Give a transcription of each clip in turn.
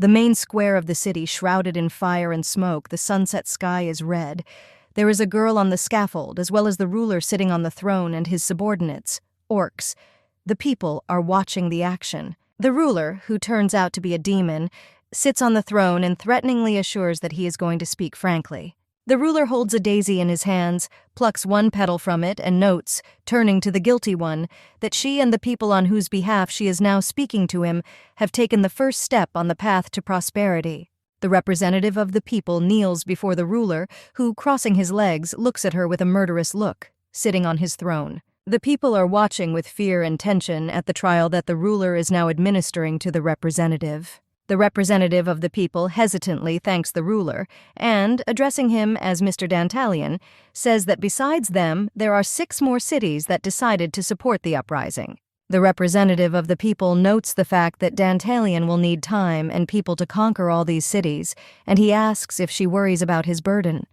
The main square of the city shrouded in fire and smoke, the sunset sky is red. There is a girl on the scaffold, as well as the ruler sitting on the throne and his subordinates, orcs. The people are watching the action. The ruler, who turns out to be a demon, sits on the throne and threateningly assures that he is going to speak frankly. The ruler holds a daisy in his hands, plucks one petal from it, and notes, turning to the guilty one, that she and the people on whose behalf she is now speaking to him have taken the first step on the path to prosperity. The representative of the people kneels before the ruler, who, crossing his legs, looks at her with a murderous look, sitting on his throne. The people are watching with fear and tension at the trial that the ruler is now administering to the representative. The representative of the people hesitantly thanks the ruler and, addressing him as Mr. Dantalian, says that besides them, there are 6 more cities that decided to support the uprising. The representative of the people notes the fact that Dantalian will need time and people to conquer all these cities, and he asks if she worries about his burden.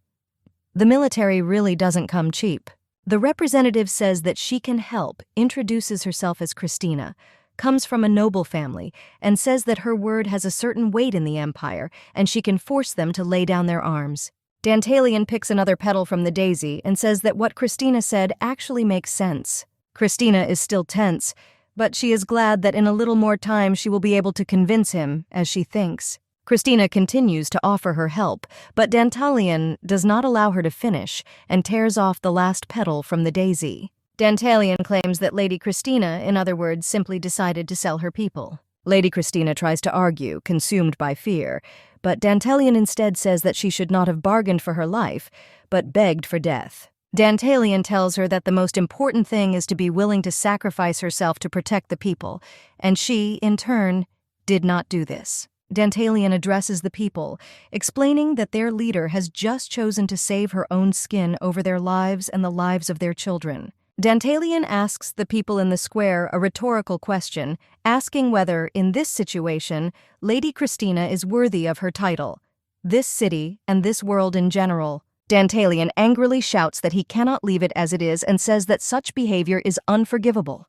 The military really doesn't come cheap. The representative says that she can help, introduces herself as Christina, comes from a noble family, and says that her word has a certain weight in the empire, and she can force them to lay down their arms. Dantalian picks another petal from the daisy and says that what Christina said actually makes sense. Christina is still tense, but she is glad that in a little more time she will be able to convince him, as she thinks. Christina continues to offer her help, but Dantalian does not allow her to finish and tears off the last petal from the daisy. Dantalian claims that Lady Christina, in other words, simply decided to sell her people. Lady Christina tries to argue, consumed by fear, but Dantalian instead says that she should not have bargained for her life, but begged for death. Dantalian tells her that the most important thing is to be willing to sacrifice herself to protect the people, and she, in turn, did not do this. Dantalian addresses the people, explaining that their leader has just chosen to save her own skin over their lives and the lives of their children. Dantalian asks the people in the square a rhetorical question, asking whether, in this situation, Lady Christina is worthy of her title. This city, and this world in general. Dantalian angrily shouts that he cannot leave it as it is and says that such behavior is unforgivable.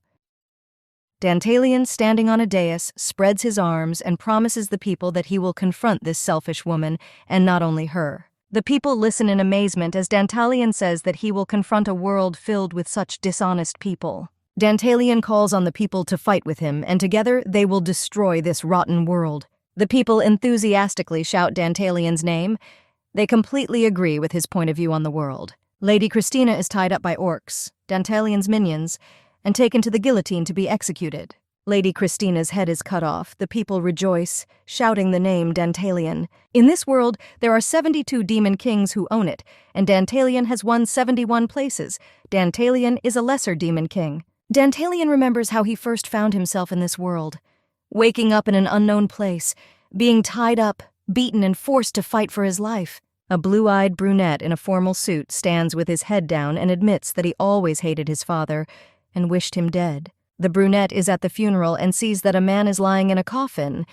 Dantalian, standing on a dais, spreads his arms and promises the people that he will confront this selfish woman, and not only her. The people listen in amazement as Dantalian says that he will confront a world filled with such dishonest people. Dantalian calls on the people to fight with him, and together they will destroy this rotten world. The people enthusiastically shout Dantalian's name. They completely agree with his point of view on the world. Lady Christina is tied up by orcs, Dantalian's minions, and taken to the guillotine to be executed. Lady Christina's head is cut off. The people rejoice, shouting the name Dantalian. In this world, there are 72 demon kings who own it, and Dantalian has won 71 places. Dantalian is a lesser demon king. Dantalian remembers how he first found himself in this world. Waking up in an unknown place, being tied up, beaten and forced to fight for his life. A blue-eyed brunette in a formal suit stands with his head down and admits that he always hated his father and wished him dead. The brunette is at the funeral and sees that a man is lying in a coffin.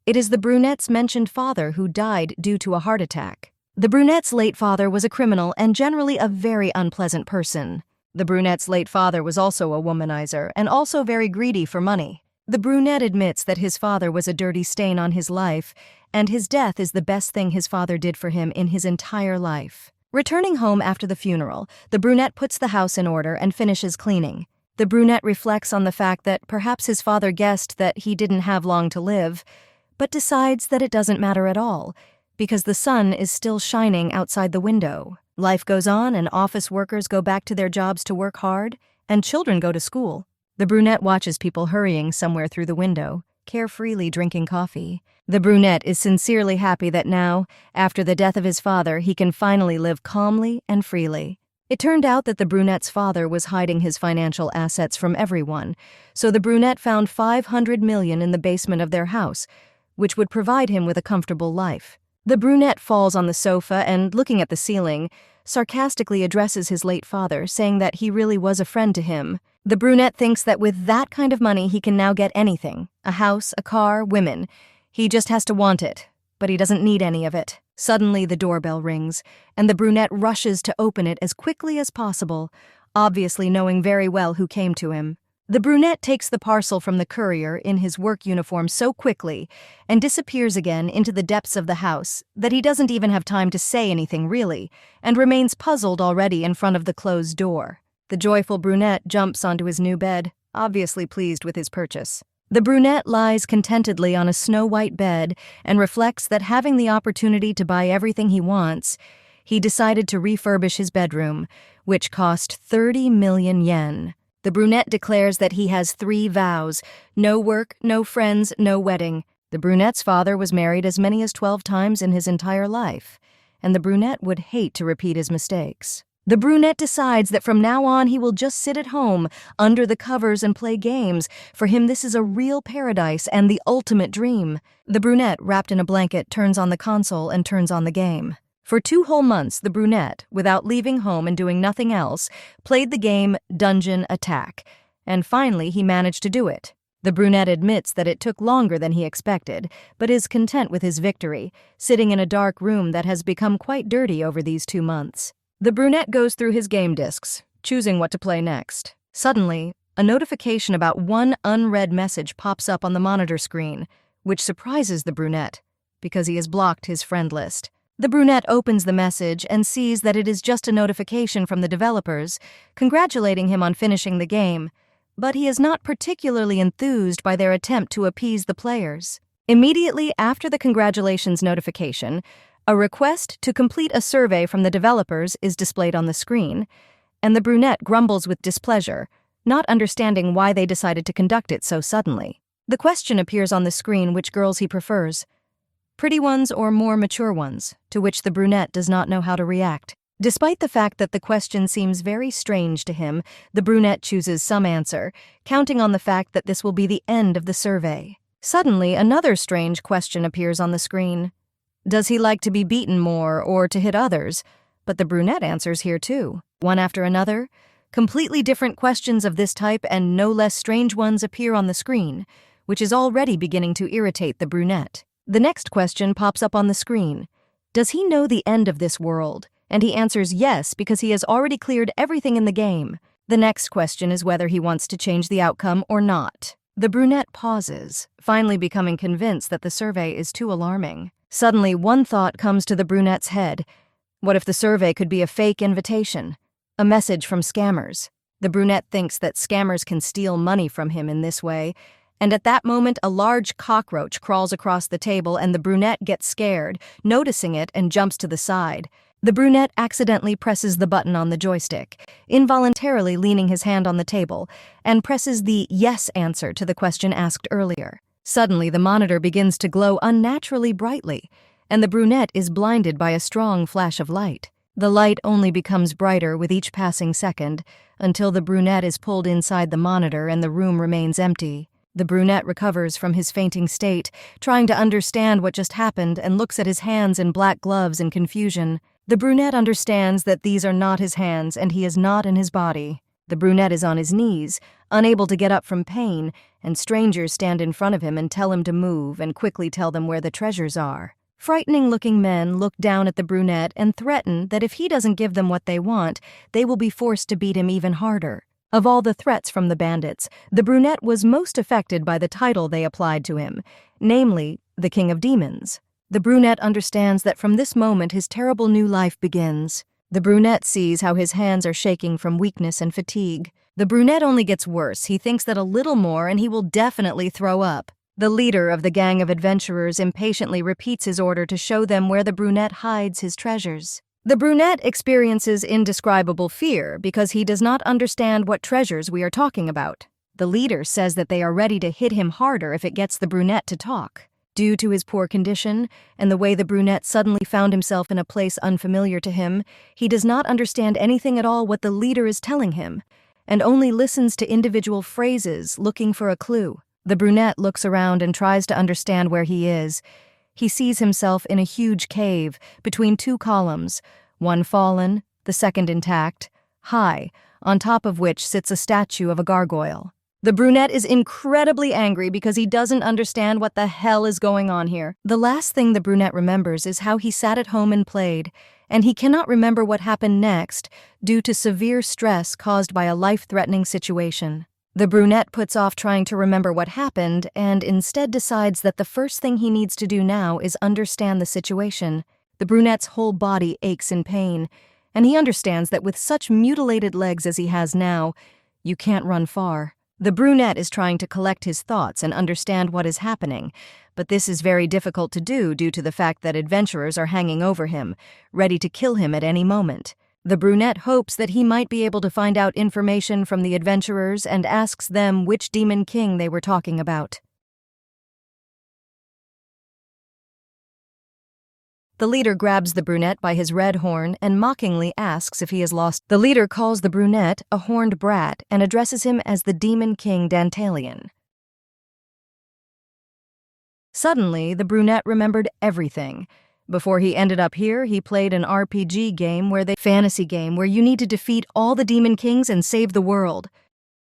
It is the brunette's mentioned father who died due to a heart attack. The brunette's late father was a criminal and generally a very unpleasant person. The brunette's late father was also a womanizer and also very greedy for money. The brunette admits that his father was a dirty stain on his life, and his death is the best thing his father did for him in his entire life. Returning home after the funeral, the brunette puts the house in order and finishes cleaning. The brunette reflects on the fact that perhaps his father guessed that he didn't have long to live, but decides that it doesn't matter at all, because the sun is still shining outside the window. Life goes on and office workers go back to their jobs to work hard, and children go to school. The brunette watches people hurrying somewhere through the window, carefreely drinking coffee. The brunette is sincerely happy that now, after the death of his father, he can finally live calmly and freely. It turned out that the brunette's father was hiding his financial assets from everyone, so the brunette found $500 million in the basement of their house, which would provide him with a comfortable life. The brunette falls on the sofa and, looking at the ceiling, sarcastically addresses his late father, saying that he really was a friend to him. The brunette thinks that with that kind of money he can now get anything, a house, a car, women. He just has to want it, but he doesn't need any of it. Suddenly the doorbell rings, and the brunette rushes to open it as quickly as possible, obviously knowing very well who came to him. The brunette takes the parcel from the courier in his work uniform so quickly and disappears again into the depths of the house that he doesn't even have time to say anything really, and remains puzzled already in front of the closed door. The joyful brunette jumps onto his new bed, obviously pleased with his purchase. The brunette lies contentedly on a snow-white bed and reflects that having the opportunity to buy everything he wants, he decided to refurbish his bedroom, which cost 30 million yen. The brunette declares that he has 3 vows: no work, no friends, no wedding. The brunette's father was married as many as 12 times in his entire life, and the brunette would hate to repeat his mistakes. The brunette decides that from now on he will just sit at home, under the covers, and play games. For him, this is a real paradise and the ultimate dream. The brunette, wrapped in a blanket, turns on the console and turns on the game. For 2 whole months, the brunette, without leaving home and doing nothing else, played the game Dungeon Attack, and finally he managed to do it. The brunette admits that it took longer than he expected, but is content with his victory, sitting in a dark room that has become quite dirty over these 2 months. The brunette goes through his game discs, choosing what to play next. Suddenly, a notification about one unread message pops up on the monitor screen, which surprises the brunette, because he has blocked his friend list. The brunette opens the message and sees that it is just a notification from the developers, congratulating him on finishing the game, but he is not particularly enthused by their attempt to appease the players. Immediately after the congratulations notification, a request to complete a survey from the developers is displayed on the screen, and the brunette grumbles with displeasure, not understanding why they decided to conduct it so suddenly. The question appears on the screen which girls he prefers: pretty ones or more mature ones, to which the brunette does not know how to react. Despite the fact that the question seems very strange to him, the brunette chooses some answer, counting on the fact that this will be the end of the survey. Suddenly, another strange question appears on the screen. Does he like to be beaten more or to hit others? But the brunette answers here too. One after another, completely different questions of this type and no less strange ones appear on the screen, which is already beginning to irritate the brunette. The next question pops up on the screen. Does he know the end of this world? And he answers yes because he has already cleared everything in the game. The next question is whether he wants to change the outcome or not. The brunette pauses, finally becoming convinced that the survey is too alarming. Suddenly, one thought comes to the brunette's head. What if the survey could be a fake invitation? A message from scammers. The brunette thinks that scammers can steal money from him in this way, and at that moment a large cockroach crawls across the table and the brunette gets scared, noticing it, and jumps to the side. The brunette accidentally presses the button on the joystick, involuntarily leaning his hand on the table, and presses the yes answer to the question asked earlier. Suddenly the monitor begins to glow unnaturally brightly, and the brunette is blinded by a strong flash of light. The light only becomes brighter with each passing second, until the brunette is pulled inside the monitor and the room remains empty. The brunette recovers from his fainting state, trying to understand what just happened, and looks at his hands in black gloves in confusion. The brunette understands that these are not his hands and he is not in his body. The brunette is on his knees, unable to get up from pain, and strangers stand in front of him and tell him to move and quickly tell them where the treasures are. Frightening-looking men look down at the brunette and threaten that if he doesn't give them what they want, they will be forced to beat him even harder. Of all the threats from the bandits, the brunette was most affected by the title they applied to him, namely, the King of Demons. The brunette understands that from this moment his terrible new life begins. The brunette sees how his hands are shaking from weakness and fatigue. The brunette only gets worse. He thinks that a little more and he will definitely throw up. The leader of the gang of adventurers impatiently repeats his order to show them where the brunette hides his treasures. The brunette experiences indescribable fear because he does not understand what treasures we are talking about. The leader says that they are ready to hit him harder if it gets the brunette to talk. Due to his poor condition and the way the brunette suddenly found himself in a place unfamiliar to him, he does not understand anything at all what the leader is telling him, and only listens to individual phrases looking for a clue. The brunette looks around and tries to understand where he is. He sees himself in a huge cave between 2 columns, one fallen, the second intact, high, on top of which sits a statue of a gargoyle. The brunette is incredibly angry because he doesn't understand what the hell is going on here. The last thing the brunette remembers is how he sat at home and played, and he cannot remember what happened next due to severe stress caused by a life-threatening situation. The brunette puts off trying to remember what happened and instead decides that the first thing he needs to do now is understand the situation. The brunette's whole body aches in pain, and he understands that with such mutilated legs as he has now, you can't run far. The brunette is trying to collect his thoughts and understand what is happening, but this is very difficult to do due to the fact that adventurers are hanging over him, ready to kill him at any moment. The brunette hopes that he might be able to find out information from the adventurers and asks them which demon king they were talking about. The leader grabs the brunette by his red horn and mockingly asks if he is lost. The leader calls the brunette a horned brat and addresses him as the demon king Dantalian. Suddenly, the brunette remembered everything. Before he ended up here, he played an RPG game fantasy game where you need to defeat all the demon kings and save the world.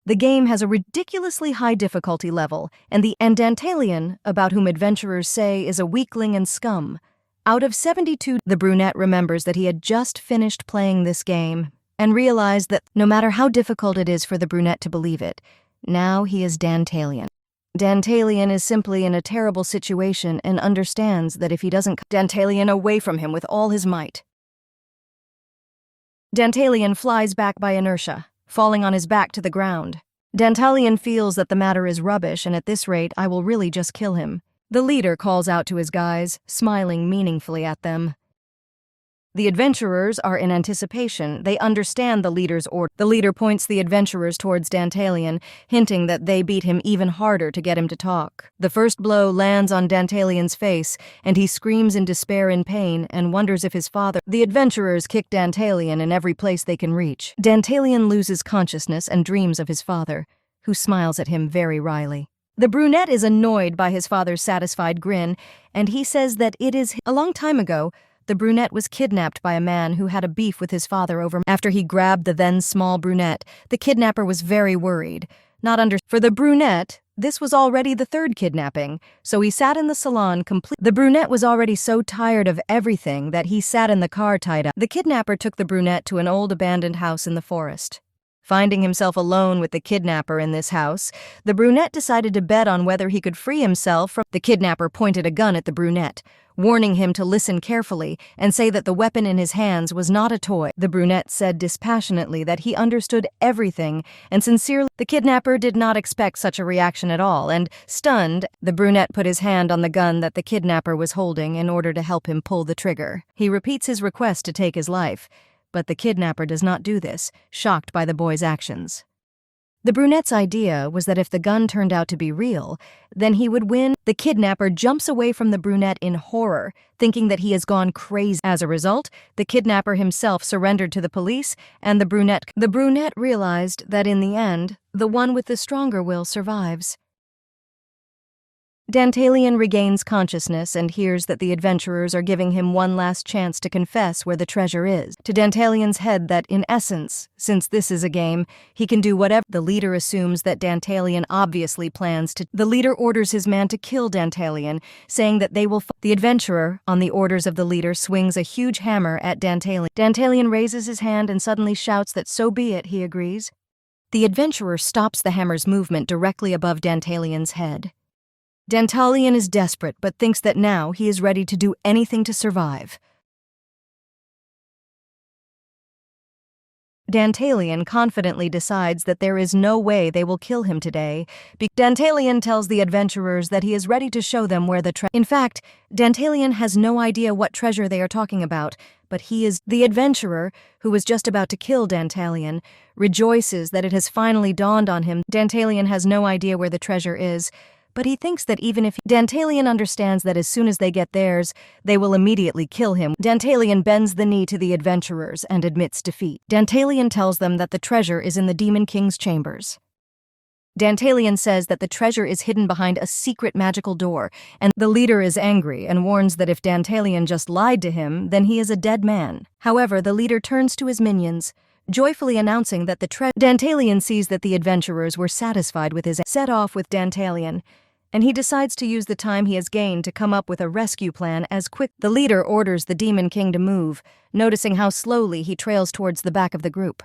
The game has a ridiculously high difficulty level, and Dantalian, about whom adventurers say is a weakling and scum. Out of 72, the brunette remembers that he had just finished playing this game and realized that no matter how difficult it is for the brunette to believe it, now he is Dantalian. Dantalian is simply in a terrible situation and understands that if he doesn't Dantalian away from him with all his might. Dantalian flies back by inertia, falling on his back to the ground. Dantalian feels that the matter is rubbish, and at this rate I will really just kill him. The leader calls out to his guys, smiling meaningfully at them. The adventurers are in anticipation. They understand the leader's order. The leader points the adventurers towards Dantalian, hinting that they beat him even harder to get him to talk. The first blow lands on Dantalian's face, and he screams in despair and pain and wonders if his father... The adventurers kick Dantalian in every place they can reach. Dantalian loses consciousness and dreams of his father, who smiles at him very wryly. The brunette is annoyed by his father's satisfied grin, and he says that it is... A long time ago, the brunette was kidnapped by a man who had a beef with his father over... After he grabbed the then small brunette, the kidnapper was very worried. For the brunette, this was already the third kidnapping, so he sat in the salon The brunette was already so tired of everything that he sat in the car tied up. The kidnapper took the brunette to an old abandoned house in the forest. Finding himself alone with the kidnapper in this house, the brunette decided to bet on whether he could free himself from... The kidnapper pointed a gun at the brunette, warning him to listen carefully and say that the weapon in his hands was not a toy. The brunette said dispassionately that he understood everything and sincerely... The kidnapper did not expect such a reaction at all, and, stunned, the brunette put his hand on the gun that the kidnapper was holding in order to help him pull the trigger. He repeats his request to take his life, but the kidnapper does not do this, shocked by the boy's actions. The brunette's idea was that if the gun turned out to be real, then he would win. The kidnapper jumps away from the brunette in horror, thinking that he has gone crazy. As a result, the kidnapper himself surrendered to the police, and the brunette realized that in the end, the one with the stronger will survives. Dantalian regains consciousness and hears that the adventurers are giving him one last chance to confess where the treasure is. To Dantalian's head that, in essence, since this is a game, he can do whatever. The leader assumes that Dantalian obviously plans to... The leader orders his man to kill Dantalian, saying that they will... The adventurer, on the orders of the leader, swings a huge hammer at Dantalian. Dantalian raises his hand and suddenly shouts that so be it, he agrees. The adventurer stops the hammer's movement directly above Dantalian's head. Dantalian is desperate, but thinks that now he is ready to do anything to survive. Dantalian confidently decides that there is no way they will kill him today. Dantalian tells the adventurers that he is ready to show them where the treasure... In fact, Dantalian has no idea what treasure they are talking about, but he is... The adventurer, who was just about to kill Dantalian, rejoices that it has finally dawned on him. Dantalian has no idea where the treasure is, but he thinks that even if... Dantalian understands that as soon as they get theirs, they will immediately kill him. Dantalian bends the knee to the adventurers and admits defeat. Dantalian tells them that the treasure is in the Demon King's chambers. Dantalian says that the treasure is hidden behind a secret magical door, and the leader is angry and warns that if Dantalian just lied to him, then he is a dead man. However, the leader turns to his minions, joyfully announcing that the Dantalian sees that the adventurers were satisfied with his... Set off with Dantalian, and he decides to use the time he has gained to come up with a rescue plan as quick. The leader orders the Demon King to move, noticing how slowly he trails towards the back of the group.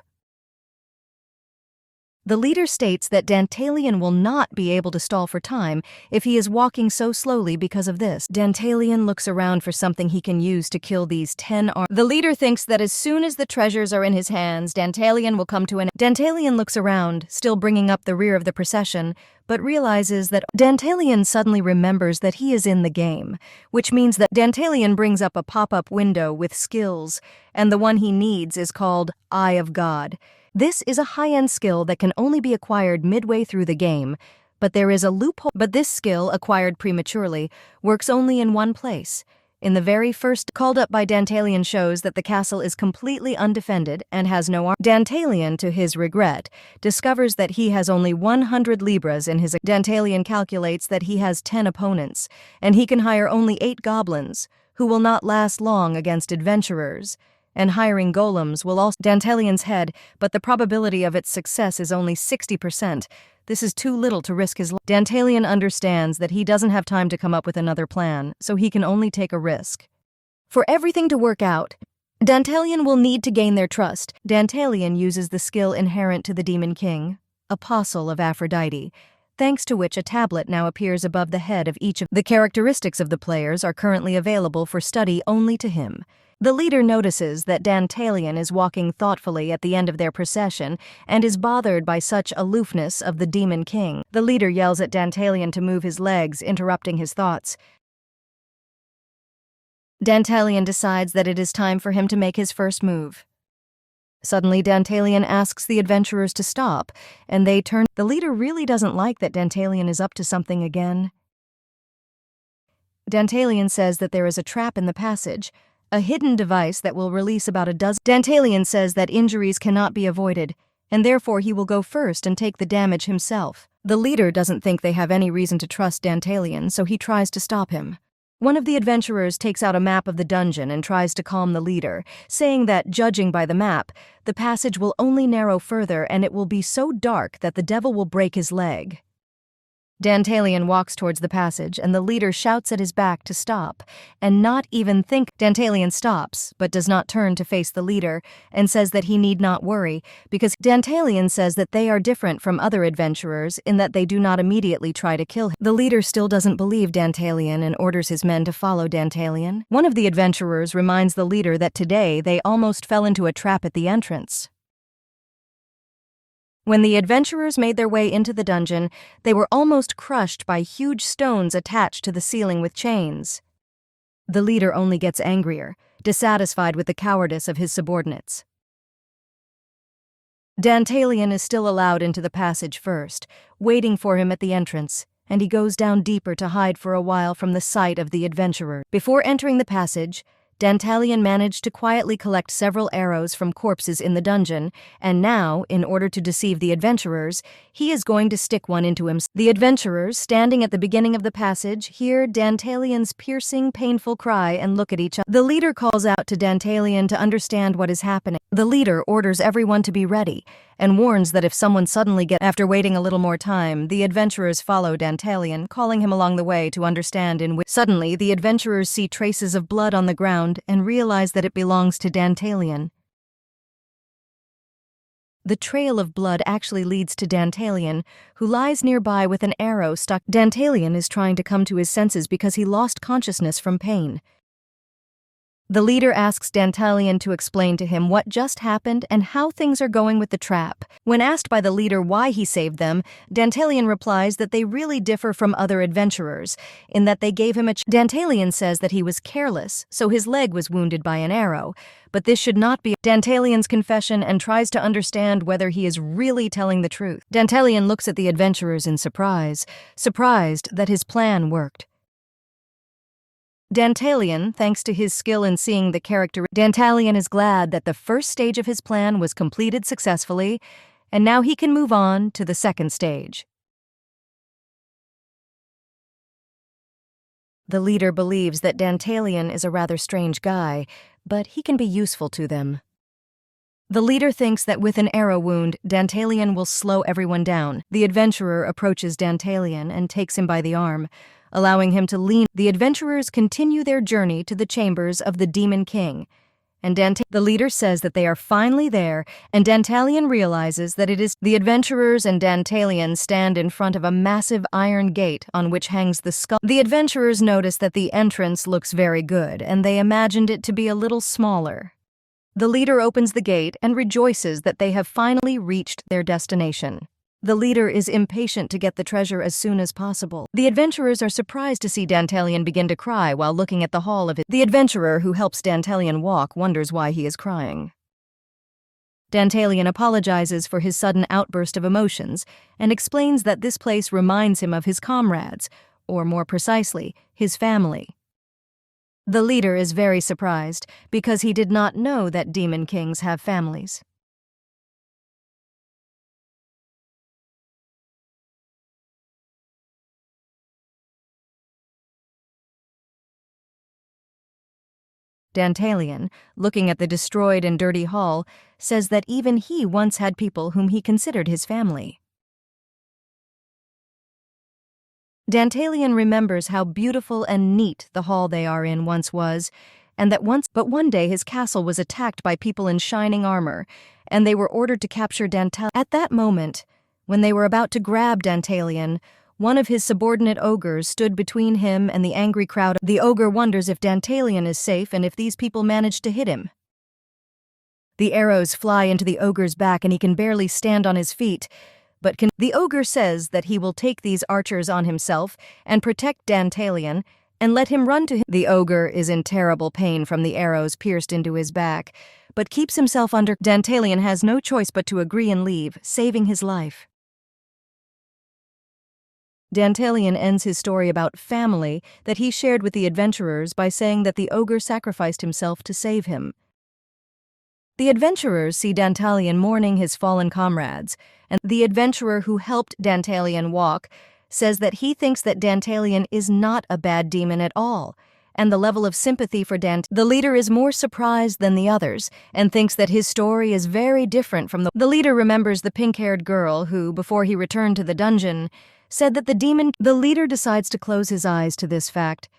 The leader states that Dantalian will not be able to stall for time if he is walking so slowly because of this. Dantalian looks around for something he can use to kill these 10 arms. The leader thinks that as soon as the treasures are in his hands, Dantalian will come to an end. Dantalian looks around, still bringing up the rear of the procession, but realizes that Dantalian suddenly remembers that he is in the game, which means that Dantalian brings up a pop-up window with skills, and the one he needs is called Eye of God. This is a high-end skill that can only be acquired midway through the game, but there is a loophole. But this skill, acquired prematurely, works only in one place. In the very first called up by Dantalian shows that the castle is completely undefended and has no army. Dantalian, to his regret, discovers that he has only 100 libras in his. Dantalian calculates that he has 10 opponents, and he can hire only 8 goblins, who will not last long against adventurers. And hiring golems will also Dantalian's head, but the probability of its success is only 60%. This is too little to risk his life. Dantalian understands that he doesn't have time to come up with another plan, so he can only take a risk. For everything to work out, Dantalian will need to gain their trust. Dantalian uses the skill inherent to the Demon King, Apostle of Aphrodite, thanks to which a tablet now appears above the head of each of the characteristics of the players are currently available for study only to him. The leader notices that Dantalian is walking thoughtfully at the end of their procession and is bothered by such aloofness of the Demon King. The leader yells at Dantalian to move his legs, interrupting his thoughts. Dantalian decides that it is time for him to make his first move. Suddenly, Dantalian asks the adventurers to stop, and they turn. The leader really doesn't like that Dantalian is up to something again. Dantalian says that there is a trap in the passage, a hidden device that will release about a dozen. Dantalian says that injuries cannot be avoided, and therefore he will go first and take the damage himself. The leader doesn't think they have any reason to trust Dantalian, so he tries to stop him. One of the adventurers takes out a map of the dungeon and tries to calm the leader, saying that, judging by the map, the passage will only narrow further and it will be so dark that the devil will break his leg. Dantalian walks towards the passage, and the leader shouts at his back to stop, and not even think. Dantalian stops, but does not turn to face the leader, and says that he need not worry, because Dantalian says that they are different from other adventurers in that they do not immediately try to kill him. The leader still doesn't believe Dantalian and orders his men to follow Dantalian. One of the adventurers reminds the leader that today they almost fell into a trap at the entrance. When the adventurers made their way into the dungeon, they were almost crushed by huge stones attached to the ceiling with chains. The leader only gets angrier, dissatisfied with the cowardice of his subordinates. Dantalian is still allowed into the passage first, waiting for him at the entrance, and he goes down deeper to hide for a while from the sight of the adventurer. Before entering the passage, Dantalian managed to quietly collect several arrows from corpses in the dungeon, and now, in order to deceive the adventurers, he is going to stick one into him. The adventurers, standing at the beginning of the passage, hear Dantalian's piercing, painful cry and look at each other. The leader calls out to Dantalian to understand what is happening. The leader orders everyone to be ready, and warns that if someone suddenly gets. After waiting a little more time, the adventurers follow Dantalian, calling him along the way to understand in which. Suddenly, the adventurers see traces of blood on the ground and realize that it belongs to Dantalian. The trail of blood actually leads to Dantalian, who lies nearby with an arrow stuck. Dantalian is trying to come to his senses because he lost consciousness from pain. The leader asks Dantalian to explain to him what just happened and how things are going with the trap. When asked by the leader why he saved them, Dantalian replies that they really differ from other adventurers, in that they gave him a Dantalian says that he was careless, so his leg was wounded by an arrow, but this should not be Dantalian's confession and tries to understand whether he is really telling the truth. Dantalian looks at the adventurers in surprise, surprised that his plan worked. Dantalian, thanks to his skill in seeing the character, Dantalian is glad that the first stage of his plan was completed successfully, and now he can move on to the second stage. The leader believes that Dantalian is a rather strange guy, but he can be useful to them. The leader thinks that with an arrow wound, Dantalian will slow everyone down. The adventurer approaches Dantalian and takes him by the arm, allowing him to lean. The adventurers continue their journey to the chambers of the Demon King, and the leader says that they are finally there, and Dantalian realizes that it is the adventurers and Dantalian stand in front of a massive iron gate on which hangs the skull. The adventurers notice that the entrance looks very good, and they imagined it to be a little smaller. The leader opens the gate and rejoices that they have finally reached their destination. The leader is impatient to get the treasure as soon as possible. The adventurers are surprised to see Dantalian begin to cry while looking at the hall of it. The adventurer who helps Dantalian walk wonders why he is crying. Dantalian apologizes for his sudden outburst of emotions and explains that this place reminds him of his comrades, or more precisely, his family. The leader is very surprised because he did not know that demon kings have families. Dantalian, looking at the destroyed and dirty hall, says that even he once had people whom he considered his family. Dantalian remembers how beautiful and neat the hall they are in once was, and that one day his castle was attacked by people in shining armor, and they were ordered to capture Dantalian. At that moment, when they were about to grab Dantalian, one of his subordinate ogres stood between him and the angry crowd. The ogre wonders if Dantalian is safe and if these people managed to hit him. The arrows fly into the ogre's back and he can barely stand on his feet, but the ogre says that he will take these archers on himself and protect Dantalian and let him run to him. The ogre is in terrible pain from the arrows pierced into his back, but keeps himself under. Dantalian has no choice but to agree and leave, saving his life. Dantalian ends his story about family that he shared with the adventurers by saying that the ogre sacrificed himself to save him. The adventurers see Dantalian mourning his fallen comrades, and the adventurer who helped Dantalian walk says that he thinks that Dantalian is not a bad demon at all, and the level of sympathy for the leader is more surprised than the others and thinks that his story is very different from the leader remembers the pink-haired girl who, before he returned to the dungeon, said that the leader decides to close his eyes to this fact.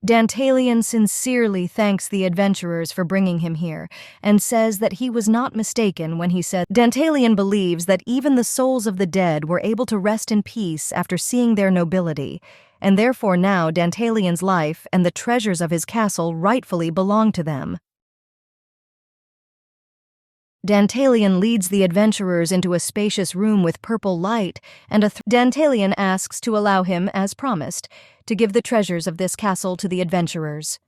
Dantalian sincerely thanks the adventurers for bringing him here and says that he was not mistaken when he said Dantalian believes that even the souls of the dead were able to rest in peace after seeing their nobility, and therefore now Dantalian's life and the treasures of his castle rightfully belong to them. Dantalian leads the adventurers into a spacious room with purple light, and Dantalian asks to allow him, as promised, to give the treasures of this castle to the adventurers.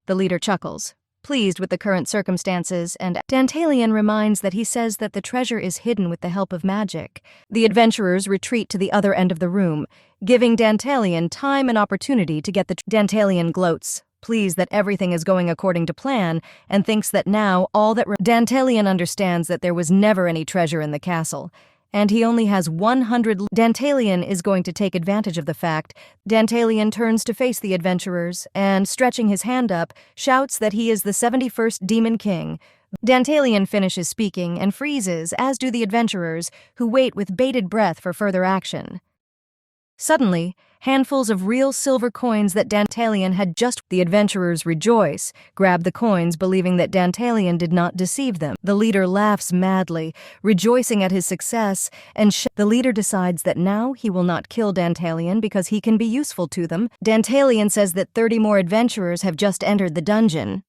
The leader chuckles, pleased with the current circumstances, and Dantalian reminds that he says that the treasure is hidden with the help of magic. The adventurers retreat to the other end of the room, giving Dantalian time and opportunity to get the Dantalian gloats, pleased that everything is going according to plan, and thinks that now all that Dantalian understands that there was never any treasure in the castle, and he only has 100. Dantalian is going to take advantage of the fact. Dantalian turns to face the adventurers and, stretching his hand up, shouts that he is the 71st Demon King. Dantalian finishes speaking and freezes, as do the adventurers, who wait with bated breath for further action. Suddenly, handfuls of real silver coins that Dantalian had just. The adventurers rejoice, grab the coins believing that Dantalian did not deceive them. The leader laughs madly, rejoicing at his success, and the leader decides that now he will not kill Dantalian because he can be useful to them. Dantalian says that 30 more adventurers have just entered the dungeon.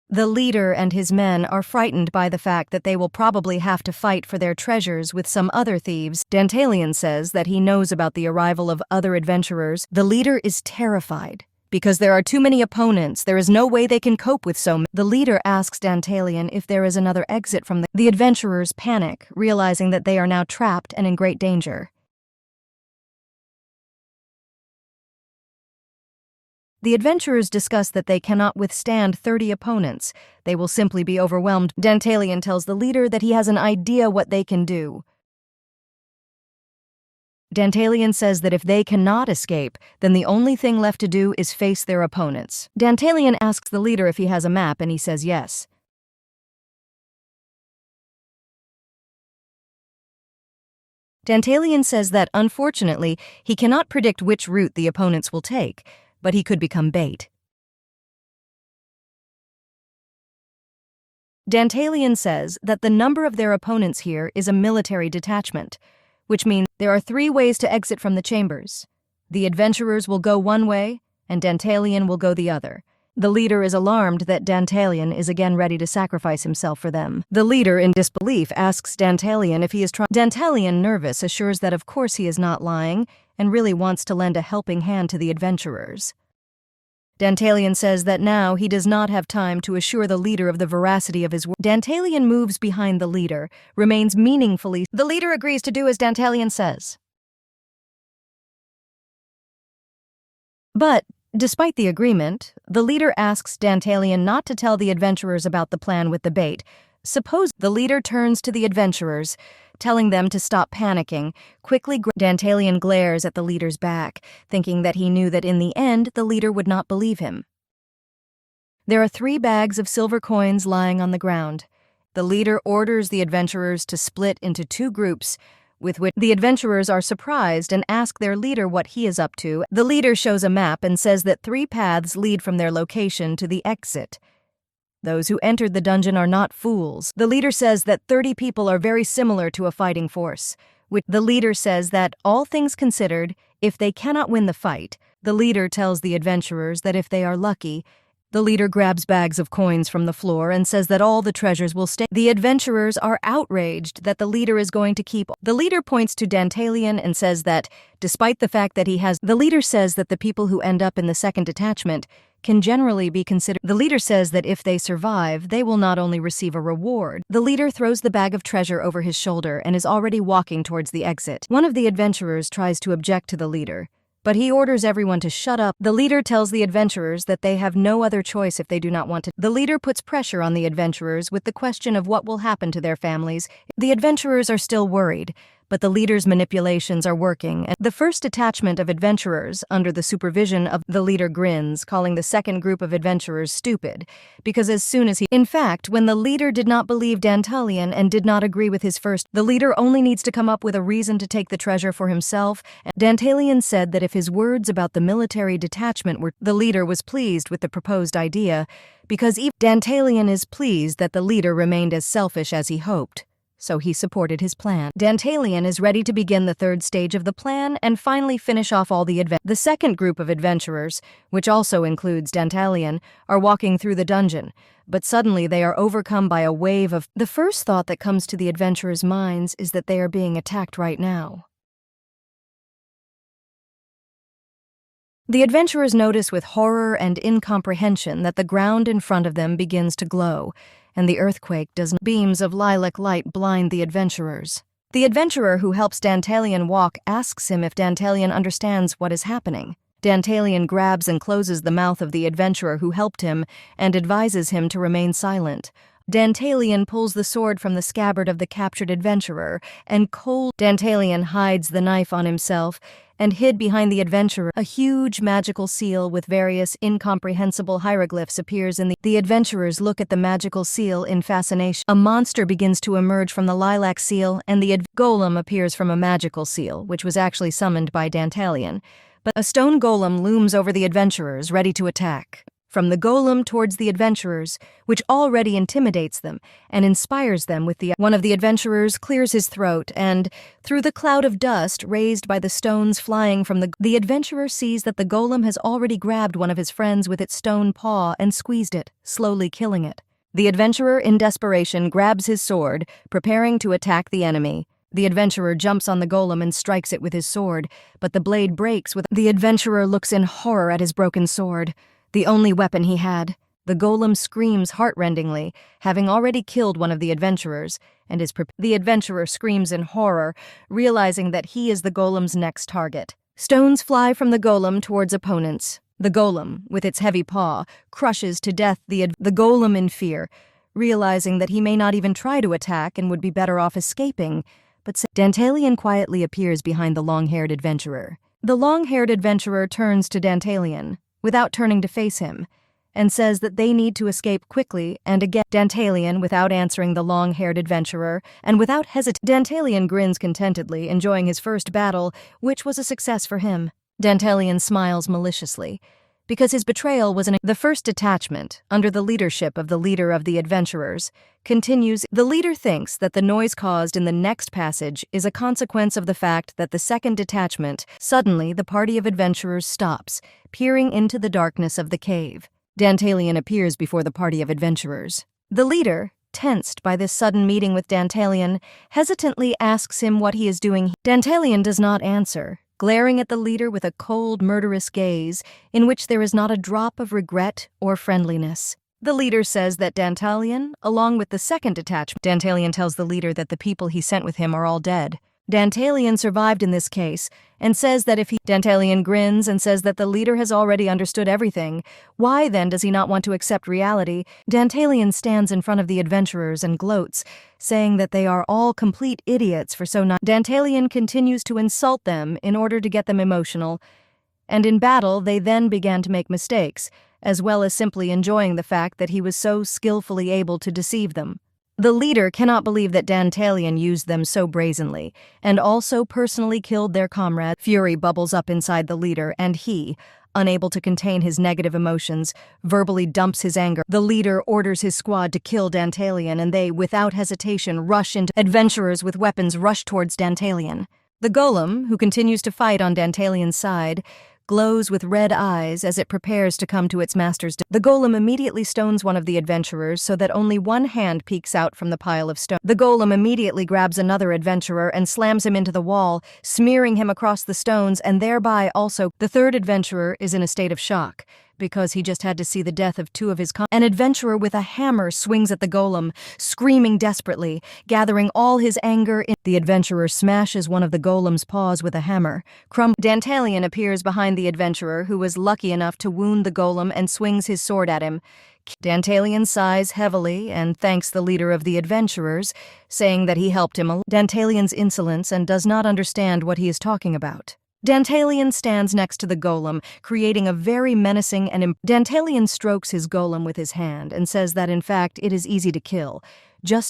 The leader and his men are frightened by the fact that they will probably have to fight for their treasures with some other thieves. Dantalian says that he knows about the arrival of other adventurers. The leader is terrified. Because there are too many opponents, there is no way they can cope with so many. The leader asks Dantalian if there is another exit from the adventurers panic, realizing that they are now trapped and in great danger. The adventurers discuss that they cannot withstand 30 opponents. They will simply be overwhelmed. Dantalian tells the leader that he has an idea what they can do. Dantalian says that if they cannot escape, then the only thing left to do is face their opponents. Dantalian asks the leader if he has a map, and he says yes. Dantalian says that, unfortunately, he cannot predict which route the opponents will take, but he could become bait. Dantalian says that the number of their opponents here is a military detachment, which means there are 3 ways to exit from the chambers. The adventurers will go one way, and Dantalian will go the other. The leader is alarmed that Dantalian is again ready to sacrifice himself for them. The leader, in disbelief, asks Dantalian if he is trying. Dantalian, nervous, assures that of course he is not lying and really wants to lend a helping hand to the adventurers. Dantalian says that now he does not have time to assure the leader of the veracity of his words. Dantalian moves behind the leader, remains meaningfully. The leader agrees to do as Dantalian says. But, despite the agreement, the leader asks Dantalian not to tell the adventurers about the plan with the bait. Suppose the leader turns to the adventurers, telling them to stop panicking. Dantalian glares at the leader's back, thinking that he knew that in the end the leader would not believe him. There are 3 bags of silver coins lying on the ground. The leader orders the adventurers to split into 2 groups, with which the adventurers are surprised and ask their leader what he is up to. The leader shows a map and says that 3 paths lead from their location to the exit. Those who entered the dungeon are not fools. The leader says that 30 people are very similar to a fighting force. The leader says that, all things considered, if they cannot win the fight, the leader tells the adventurers that if they are lucky, the leader grabs bags of coins from the floor and says that all the treasures will stay. The adventurers are outraged that the leader is going to keep. The leader points to Dantalian and says that, despite the fact that he has, the leader says that the people who end up in the second detachment can generally be considered. The leader says that if they survive, they will not only receive a reward. The leader throws the bag of treasure over his shoulder and is already walking towards the exit. One of the adventurers tries to object to the leader, but he orders everyone to shut up. The leader tells the adventurers that they have no other choice if they do not want to. The leader puts pressure on the adventurers with the question of what will happen to their families. The adventurers are still worried, but the leader's manipulations are working. The first detachment of adventurers, under the supervision of the leader, grins, calling the second group of adventurers stupid, because as soon as he... In fact, when the leader did not believe Dantalian and did not agree with his first, the leader only needs to come up with a reason to take the treasure for himself. Dantalian said that if his words about the military detachment were... The leader was pleased with the proposed idea, because even Dantalian is pleased that the leader remained as selfish as he hoped. So he supported his plan. Dantalian is ready to begin the 3rd stage of the plan and finally finish off all the The second group of adventurers, which also includes Dantalian, are walking through the dungeon, but suddenly they are overcome by a wave of... The first thought that comes to the adventurers' minds is that they are being attacked right now. The adventurers notice with horror and incomprehension that the ground in front of them begins to glow, and the earthquake does not. Beams of lilac light blind the adventurers. The adventurer who helps Dantalian walk asks him if Dantalian understands what is happening. Dantalian grabs and closes the mouth of the adventurer who helped him and advises him to remain silent. Dantalian pulls the sword from the scabbard of the captured adventurer, and Dantalian hides the knife on himself and hid behind the adventurer. A huge magical seal with various incomprehensible hieroglyphs appears in the adventurers look at the magical seal in fascination. A monster begins to emerge from the lilac seal, and the golem appears from a magical seal, which was actually summoned by Dantalian. But a stone golem looms over the adventurers, ready to attack. From the golem towards the adventurers, which already intimidates them and inspires them with one of the adventurers clears his throat and, through the cloud of dust raised by the stones flying from the adventurer sees that the golem has already grabbed one of his friends with its stone paw and squeezed it, slowly killing it. The adventurer, in desperation, grabs his sword, preparing to attack the enemy. The adventurer jumps on the golem and strikes it with his sword, but the blade breaks with... The adventurer looks in horror at his broken sword, the only weapon he had. The golem screams heartrendingly, having already killed one of the adventurers, and the adventurer screams in horror, realizing that he is the golem's next target. Stones fly from the golem towards opponents. The golem, with its heavy paw, crushes to death the golem in fear, realizing that he may not even try to attack and would be better off escaping. But Dantalian quietly appears behind the long-haired adventurer. The long-haired adventurer turns to Dantalian, without turning to face him, and says that they need to escape quickly, and again Dantalian, without answering the long-haired adventurer, and without Dantalian grins contentedly, enjoying his first battle, which was a success for him. Dantalian smiles maliciously, because his betrayal was the first detachment, under the leadership of the leader of the adventurers, continues. The leader thinks that the noise caused in the next passage is a consequence of the fact that the second detachment, suddenly the party of adventurers stops, peering into the darkness of the cave. Dantalian appears before the party of adventurers. The leader, tensed by this sudden meeting with Dantalian, hesitantly asks him what he is doing. Dantalian does not answer, glaring at the leader with a cold, murderous gaze in which there is not a drop of regret or friendliness. The leader says that Dantalian, along with the second detachment, Dantalian tells the leader that the people he sent with him are all dead. Dantalian survived in this case, and says that Dantalian grins and says that the leader has already understood everything. Why then does he not want to accept reality? Dantalian stands in front of the adventurers and gloats, saying that they are all complete idiots for so not. Dantalian continues to insult them in order to get them emotional, and in battle they then began to make mistakes, as well as simply enjoying the fact that he was so skillfully able to deceive them. The leader cannot believe that Dantalian used them so brazenly, and also personally killed their comrade. Fury bubbles up inside the leader, and he, unable to contain his negative emotions, verbally dumps his anger. The leader orders his squad to kill Dantalian, and they, without hesitation, rush into adventurers with weapons rush towards Dantalian. The golem, who continues to fight on Dantalian's side, glows with red eyes as it prepares to come to its master's. The golem immediately stones one of the adventurers so that only one hand peeks out from the pile of stone. The golem immediately grabs another adventurer and slams him into the wall, smearing him across the stones, and thereby also the third adventurer is in a state of shock, because he just had to see the death of two of his An adventurer with a hammer swings at the golem, screaming desperately, gathering all his anger in. The adventurer smashes one of the golem's paws with a hammer. Dantalian appears behind the adventurer, who was lucky enough to wound the golem, and swings his sword at him. Dantalian sighs heavily and thanks the leader of the adventurers, saying that he helped him. Dantalian's insolence and does not understand what he is talking about. Dantalian stands next to the golem, creating a very menacing and Dantalian strokes his golem with his hand and says that in fact it is easy to kill.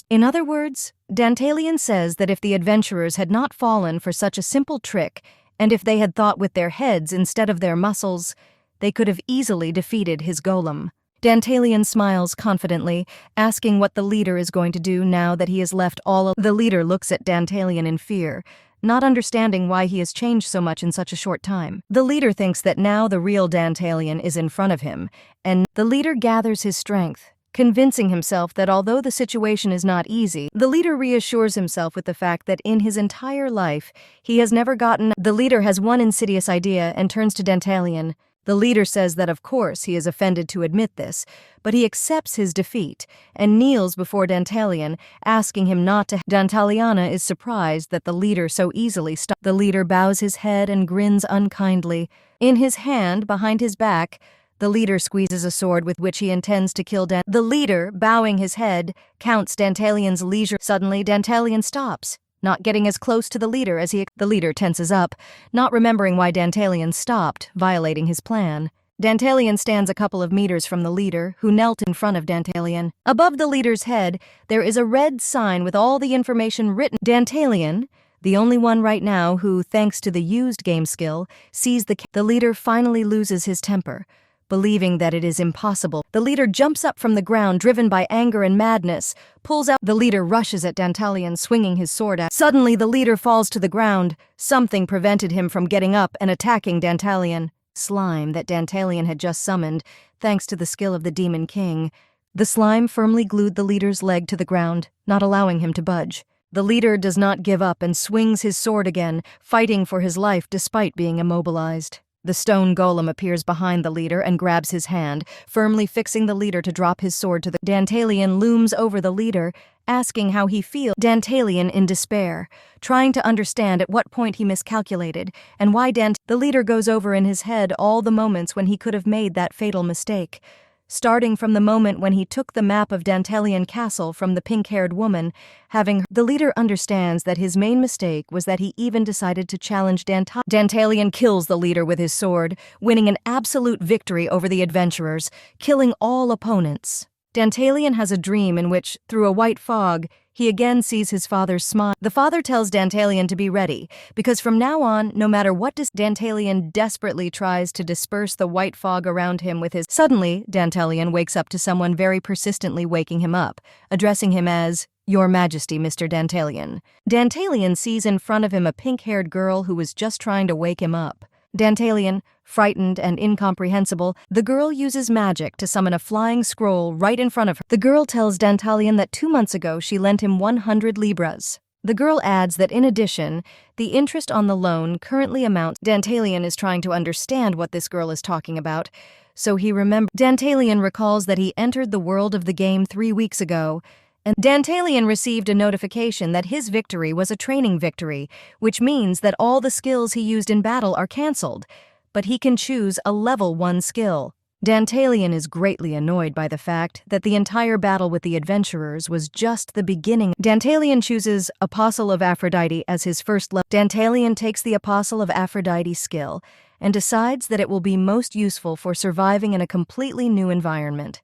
In other words, Dantalian says that if the adventurers had not fallen for such a simple trick, and if they had thought with their heads instead of their muscles, they could have easily defeated his golem. Dantalian smiles confidently, asking what the leader is going to do now that he has left all. The leader looks at Dantalian in fear, not understanding why he has changed so much in such a short time. The leader thinks that now the real Dantalian is in front of him, and the leader gathers his strength, convincing himself that although the situation is not easy, the leader reassures himself with the fact that in his entire life, he has never gotten. The leader has one insidious idea and turns to Dantalian. The leader says that of course he is offended to admit this, but he accepts his defeat and kneels before Dantalian, asking him not to. Dantaliana is surprised that the leader so easily stopped. The leader bows his head and grins unkindly. In his hand, behind his back, the leader squeezes a sword with which he intends to kill The leader, bowing his head, counts Dantalian's leisure. Suddenly, Dantalian stops, not getting as close to the leader as he. The leader tenses up, not remembering why Dantalian stopped, violating his plan. Dantalian stands a couple of meters from the leader, who knelt in front of Dantalian. Above the leader's head, there is a red sign with all the information written. Dantalian, the only one right now who, thanks to the used game skill, sees the leader finally loses his temper. Believing that it is impossible, the leader jumps up from the ground, driven by anger and madness, pulls out. The leader rushes at Dantalian, swinging his sword at. Suddenly, the leader falls to the ground. Something prevented him from getting up and attacking Dantalian. Slime that Dantalian had just summoned, thanks to the skill of the Demon King. The slime firmly glued the leader's leg to the ground, not allowing him to budge. The leader does not give up and swings his sword again, fighting for his life despite being immobilized. The stone golem appears behind the leader and grabs his hand, firmly fixing the leader to drop his sword to the. Dantalian looms over the leader, asking how he feels. Dantalian in despair, trying to understand at what point he miscalculated, and why The leader goes over in his head all the moments when he could have made that fatal mistake. Starting from the moment when he took the map of Dantalian Castle from the pink-haired woman, the leader understands that his main mistake was that he even decided to challenge Dantalian kills the leader with his sword, winning an absolute victory over the adventurers, killing all opponents. Dantalian has a dream in which, through a white fog, He again sees his father's smile. The father tells Dantalian to be ready, because from now on, no matter what Dantalian desperately tries to disperse the white fog around him with his... Suddenly, Dantalian wakes up to someone very persistently waking him up, addressing him as, "Your Majesty, Mr. Dantalian." Dantalian sees in front of him a pink-haired girl who was just trying to wake him up. Dantalian, frightened and incomprehensible, the girl uses magic to summon a flying scroll right in front of her. The girl tells Dantalian that 2 months ago she lent him 100 libras. The girl adds that in addition, the interest on the loan currently amounts... Dantalian is trying to understand what this girl is talking about, so he remembers... Dantalian recalls that he entered the world of the game 3 weeks ago, and Dantalian received a notification that his victory was a training victory, which means that all the skills he used in battle are cancelled, but he can choose a level 1 skill. Dantalian is greatly annoyed by the fact that the entire battle with the adventurers was just the beginning. Dantalian chooses Apostle of Aphrodite as his first level. Dantalian takes the Apostle of Aphrodite skill and decides that it will be most useful for surviving in a completely new environment.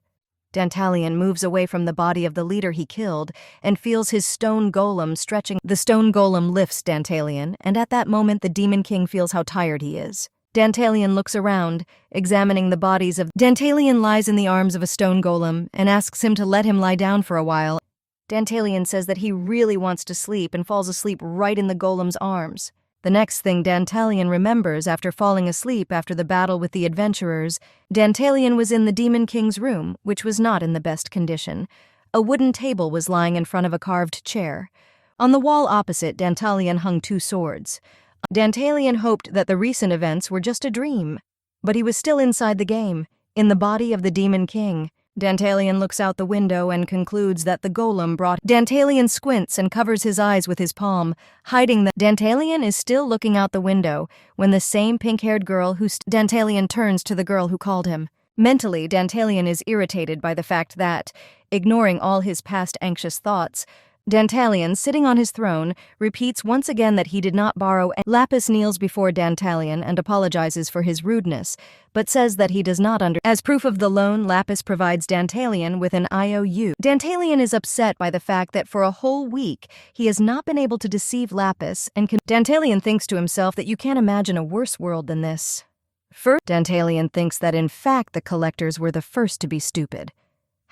Dantalian moves away from the body of the leader he killed and feels his stone golem stretching. The stone golem lifts Dantalian, and at that moment the Demon King feels how tired he is. Dantalian looks around, examining the bodies of... Dantalian lies in the arms of a stone golem and asks him to let him lie down for a while. Dantalian says that he really wants to sleep and falls asleep right in the golem's arms. The next thing Dantalian remembers after falling asleep after the battle with the adventurers, Dantalian was in the Demon King's room, which was not in the best condition. A wooden table was lying in front of a carved chair. On the wall opposite, Dantalian hung 2 swords. Dantalian hoped that the recent events were just a dream, but he was still inside the game, in the body of the Demon King. Dantalian looks out the window and concludes that the golem brought... Dantalian squints and covers his eyes with his palm, hiding the... Dantalian is still looking out the window when the same pink-haired girl who... Dantalian turns to the girl who called him. Mentally, Dantalian is irritated by the fact that, ignoring all his past anxious thoughts, Dantalian, sitting on his throne, repeats once again that he did not borrow... Lapis kneels before Dantalian and apologizes for his rudeness, but says that he does not As proof of the loan, Lapis provides Dantalian with an IOU. Dantalian is upset by the fact that for a whole week, he has not been able to deceive Lapis and Dantalian thinks to himself that you can't imagine a worse world than this. First, Dantalian thinks that in fact the collectors were the first to be stupid.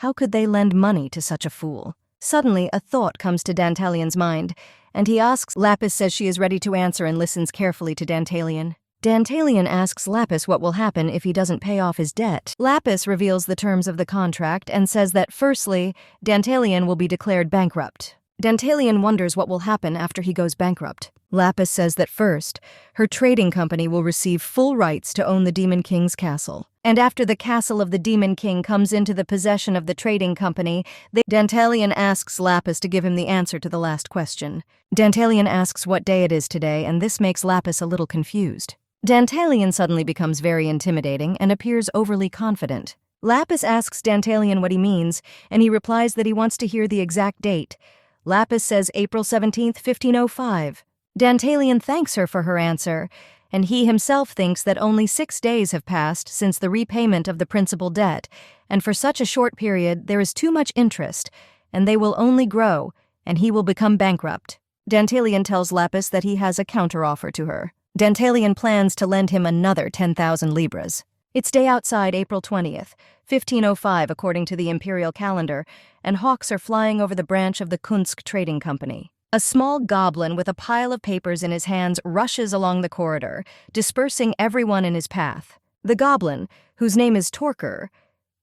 How could they lend money to such a fool? Suddenly, a thought comes to Dantalian's mind, and he asks... Lapis says she is ready to answer and listens carefully to Dantalian. Dantalian asks Lapis what will happen if he doesn't pay off his debt. Lapis reveals the terms of the contract and says that, firstly, Dantalian will be declared bankrupt. Dantalian wonders what will happen after he goes bankrupt. Lapis says that first, her trading company will receive full rights to own the Demon King's castle. And after the castle of the Demon King comes into the possession of the trading company, Dantalian asks Lapis to give him the answer to the last question. Dantalian asks what day it is today, and this makes Lapis a little confused. Dantalian suddenly becomes very intimidating and appears overly confident. Lapis asks Dantalian what he means, and he replies that he wants to hear the exact date. Lapis says April 17th, 1505. Dantalian thanks her for her answer, and he himself thinks that only 6 days have passed since the repayment of the principal debt, and for such a short period there is too much interest, and they will only grow, and he will become bankrupt. Dantalian tells Lapis that he has a counteroffer to her. Dantalian plans to lend him another 10,000 libras. It's day outside April 20th, 1505 according to the imperial calendar, and hawks are flying over the branch of the Kunsk Trading Company. A small goblin with a pile of papers in his hands rushes along the corridor, dispersing everyone in his path. The goblin, whose name is Torker,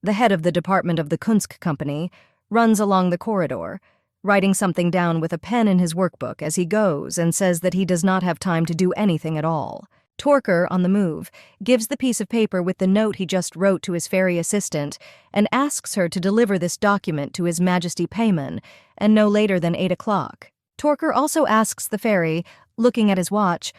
the head of the department of the Kunsk Company, runs along the corridor, writing something down with a pen in his workbook as he goes and says that he does not have time to do anything at all. Torker, on the move, gives the piece of paper with the note he just wrote to his fairy assistant and asks her to deliver this document to His Majesty Payman, and no later than 8 o'clock. Torker also asks the fairy, looking at his watch,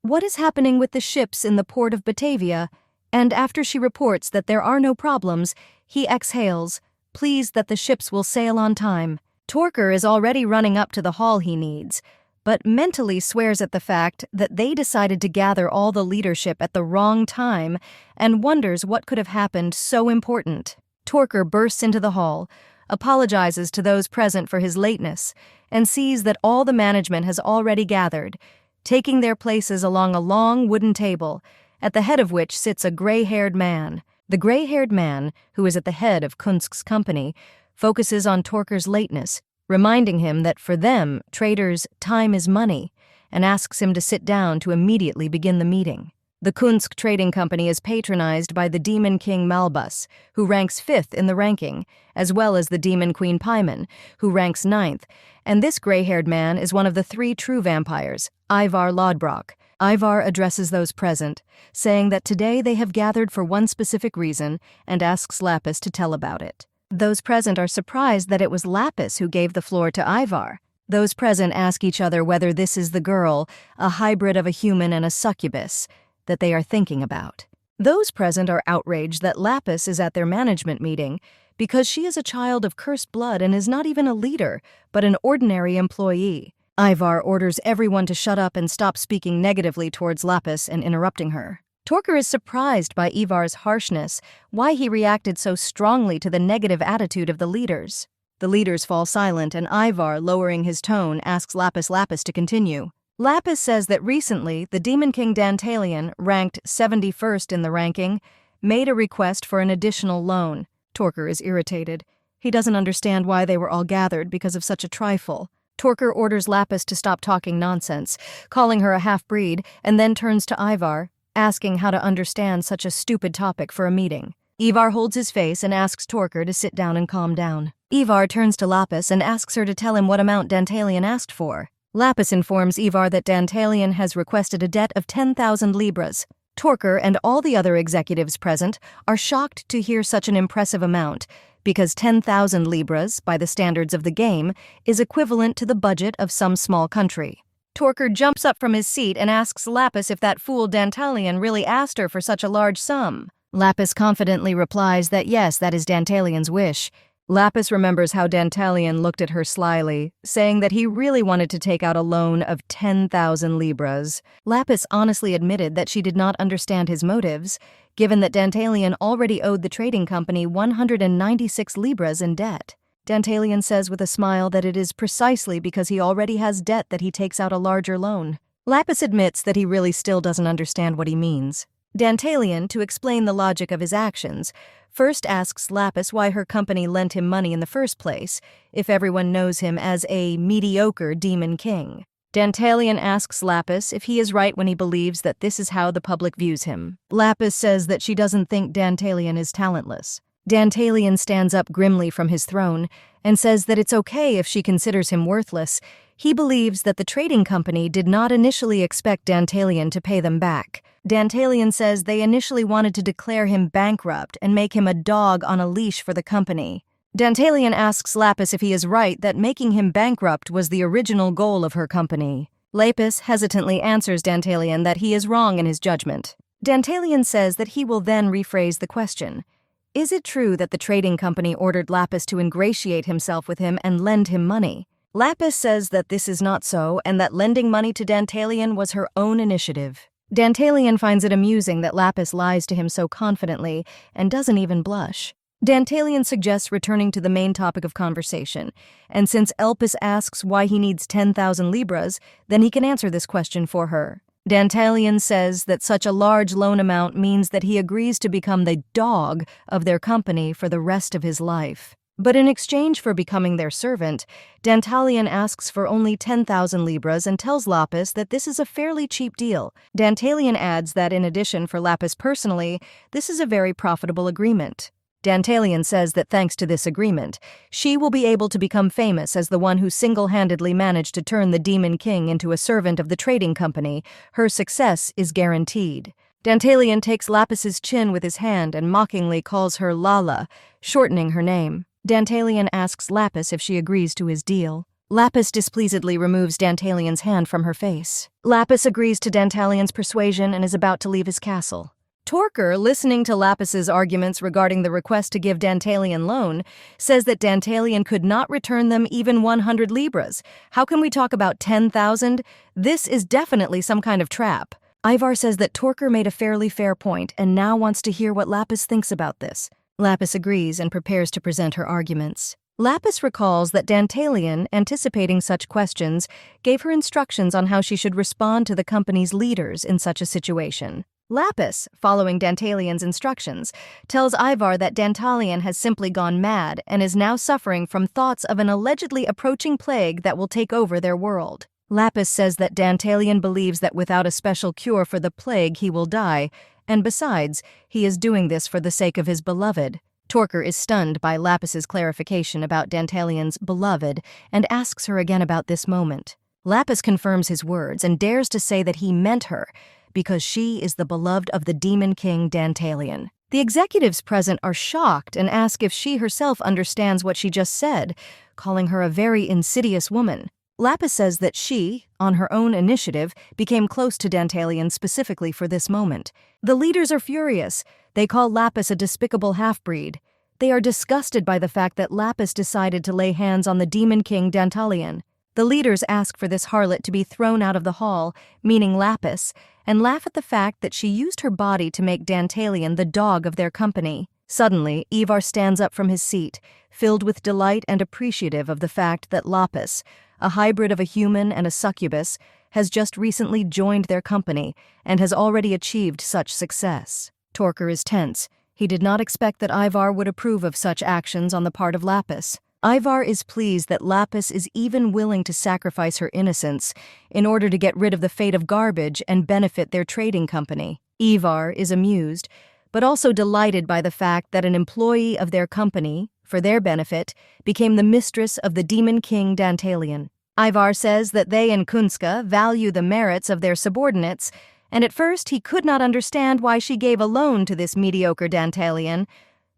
what is happening with the ships in the port of Batavia, and after she reports that there are no problems, he exhales, pleased that the ships will sail on time. Torker is already running up to the hall he needs, but mentally swears at the fact that they decided to gather all the leadership at the wrong time and wonders what could have happened so important. Torker bursts into the hall, apologizes to those present for his lateness, and sees that all the management has already gathered, taking their places along a long wooden table, at the head of which sits a gray-haired man. The gray-haired man, who is at the head of Kunsk's company, focuses on Torker's lateness, reminding him that for them, traders, time is money, and asks him to sit down to immediately begin the meeting. The Kunsk Trading Company is patronized by the Demon King Malbus, who ranks 5th in the ranking, as well as the Demon Queen Paimon, who ranks 9th, and this gray-haired man is one of the 3 true vampires, Ivar Lodbrok. Ivar addresses those present, saying that today they have gathered for one specific reason and asks Lapis to tell about it. Those present are surprised that it was Lapis who gave the floor to Ivar. Those present ask each other whether this is the girl, a hybrid of a human and a succubus, that they are thinking about. Those present are outraged that Lapis is at their management meeting because she is a child of cursed blood and is not even a leader, but an ordinary employee. Ivar orders everyone to shut up and stop speaking negatively towards Lapis and interrupting her. Torker is surprised by Ivar's harshness, why he reacted so strongly to the negative attitude of the leaders. The leaders fall silent, and Ivar, lowering his tone, asks Lapis to continue. Lapis says that recently, the Demon King Dantalian, ranked 71st in the ranking, made a request for an additional loan. Torker is irritated. He doesn't understand why they were all gathered because of such a trifle. Torker orders Lapis to stop talking nonsense, calling her a half-breed, and then turns to Ivar, asking how to understand such a stupid topic for a meeting. Ivar holds his face and asks Torker to sit down and calm down. Ivar turns to Lapis and asks her to tell him what amount Dantalian asked for. Lapis informs Ivar that Dantalian has requested a debt of 10,000 libras. Torker and all the other executives present are shocked to hear such an impressive amount, because 10,000 libras, by the standards of the game, is equivalent to the budget of some small country. Torker jumps up from his seat and asks Lapis if that fool Dantalian really asked her for such a large sum. Lapis confidently replies that yes, that is Dantalian's wish. Lapis remembers how Dantalian looked at her slyly, saying that he really wanted to take out a loan of 10,000 libras. Lapis honestly admitted that she did not understand his motives, given that Dantalian already owed the trading company 196 libras in debt. Dantalian says with a smile that it is precisely because he already has debt that he takes out a larger loan. Lapis admits that he really still doesn't understand what he means. Dantalian, to explain the logic of his actions, first asks Lapis why her company lent him money in the first place, if everyone knows him as a mediocre demon king. Dantalian asks Lapis if he is right when he believes that this is how the public views him. Lapis says that she doesn't think Dantalian is talentless. Dantalian stands up grimly from his throne and says that it's okay if she considers him worthless. He believes that the trading company did not initially expect Dantalian to pay them back. Dantalian says they initially wanted to declare him bankrupt and make him a dog on a leash for the company. Dantalian asks Lapis if he is right that making him bankrupt was the original goal of her company. Lapis hesitantly answers Dantalian that he is wrong in his judgment. Dantalian says that he will then rephrase the question. Is it true that the trading company ordered Lapis to ingratiate himself with him and lend him money? Lapis says that this is not so and that lending money to Dantalian was her own initiative. Dantalian finds it amusing that Lapis lies to him so confidently and doesn't even blush. Dantalian suggests returning to the main topic of conversation, and since Elpis asks why he needs 10,000 libras, then he can answer this question for her. Dantalian says that such a large loan amount means that he agrees to become the dog of their company for the rest of his life. But in exchange for becoming their servant, Dantalian asks for only 10,000 libras and tells Lapis that this is a fairly cheap deal. Dantalian adds that in addition for Lapis personally, this is a very profitable agreement. Dantalian says that thanks to this agreement, she will be able to become famous as the one who single-handedly managed to turn the Demon King into a servant of the trading company. Her success is guaranteed. Dantalian takes Lapis's chin with his hand and mockingly calls her Lala, shortening her name. Dantalian asks Lapis if she agrees to his deal. Lapis displeasedly removes Dantalian's hand from her face. Lapis agrees to Dantalian's persuasion and is about to leave his castle. Torker, listening to Lapis's arguments regarding the request to give Dantalian loan, says that Dantalian could not return them even 100 libras. How can we talk about 10,000? This is definitely some kind of trap. Ivar says that Torker made a fairly fair point and now wants to hear what Lapis thinks about this. Lapis agrees and prepares to present her arguments. Lapis recalls that Dantalian, anticipating such questions, gave her instructions on how she should respond to the company's leaders in such a situation. Lapis, following Dantalian's instructions, tells Ivar that Dantalian has simply gone mad and is now suffering from thoughts of an allegedly approaching plague that will take over their world. Lapis says that Dantalian believes that without a special cure for the plague he will die, and besides, he is doing this for the sake of his beloved. Torker is stunned by Lapis's clarification about Dantalian's beloved and asks her again about this moment. Lapis confirms his words and dares to say that he meant her, because she is the beloved of the Demon King Dantalian. The executives present are shocked and ask if she herself understands what she just said, calling her a very insidious woman. Lapis says that she, on her own initiative, became close to Dantalian specifically for this moment. The leaders are furious. They call Lapis a despicable half-breed. They are disgusted by the fact that Lapis decided to lay hands on the Demon King Dantalian. The leaders ask for this harlot to be thrown out of the hall, meaning Lapis, and laugh at the fact that she used her body to make Dantalian the dog of their company. Suddenly, Ivar stands up from his seat, filled with delight and appreciative of the fact that Lapis, a hybrid of a human and a succubus, has just recently joined their company and has already achieved such success. Torker is tense. He did not expect that Ivar would approve of such actions on the part of Lapis. Ivar is pleased that Lapis is even willing to sacrifice her innocence in order to get rid of the fate of garbage and benefit their trading company. Ivar is amused, but also delighted by the fact that an employee of their company, for their benefit, became the mistress of the Demon King Dantalian. Ivar says that they and Kunska value the merits of their subordinates, and at first he could not understand why she gave a loan to this mediocre Dantalian,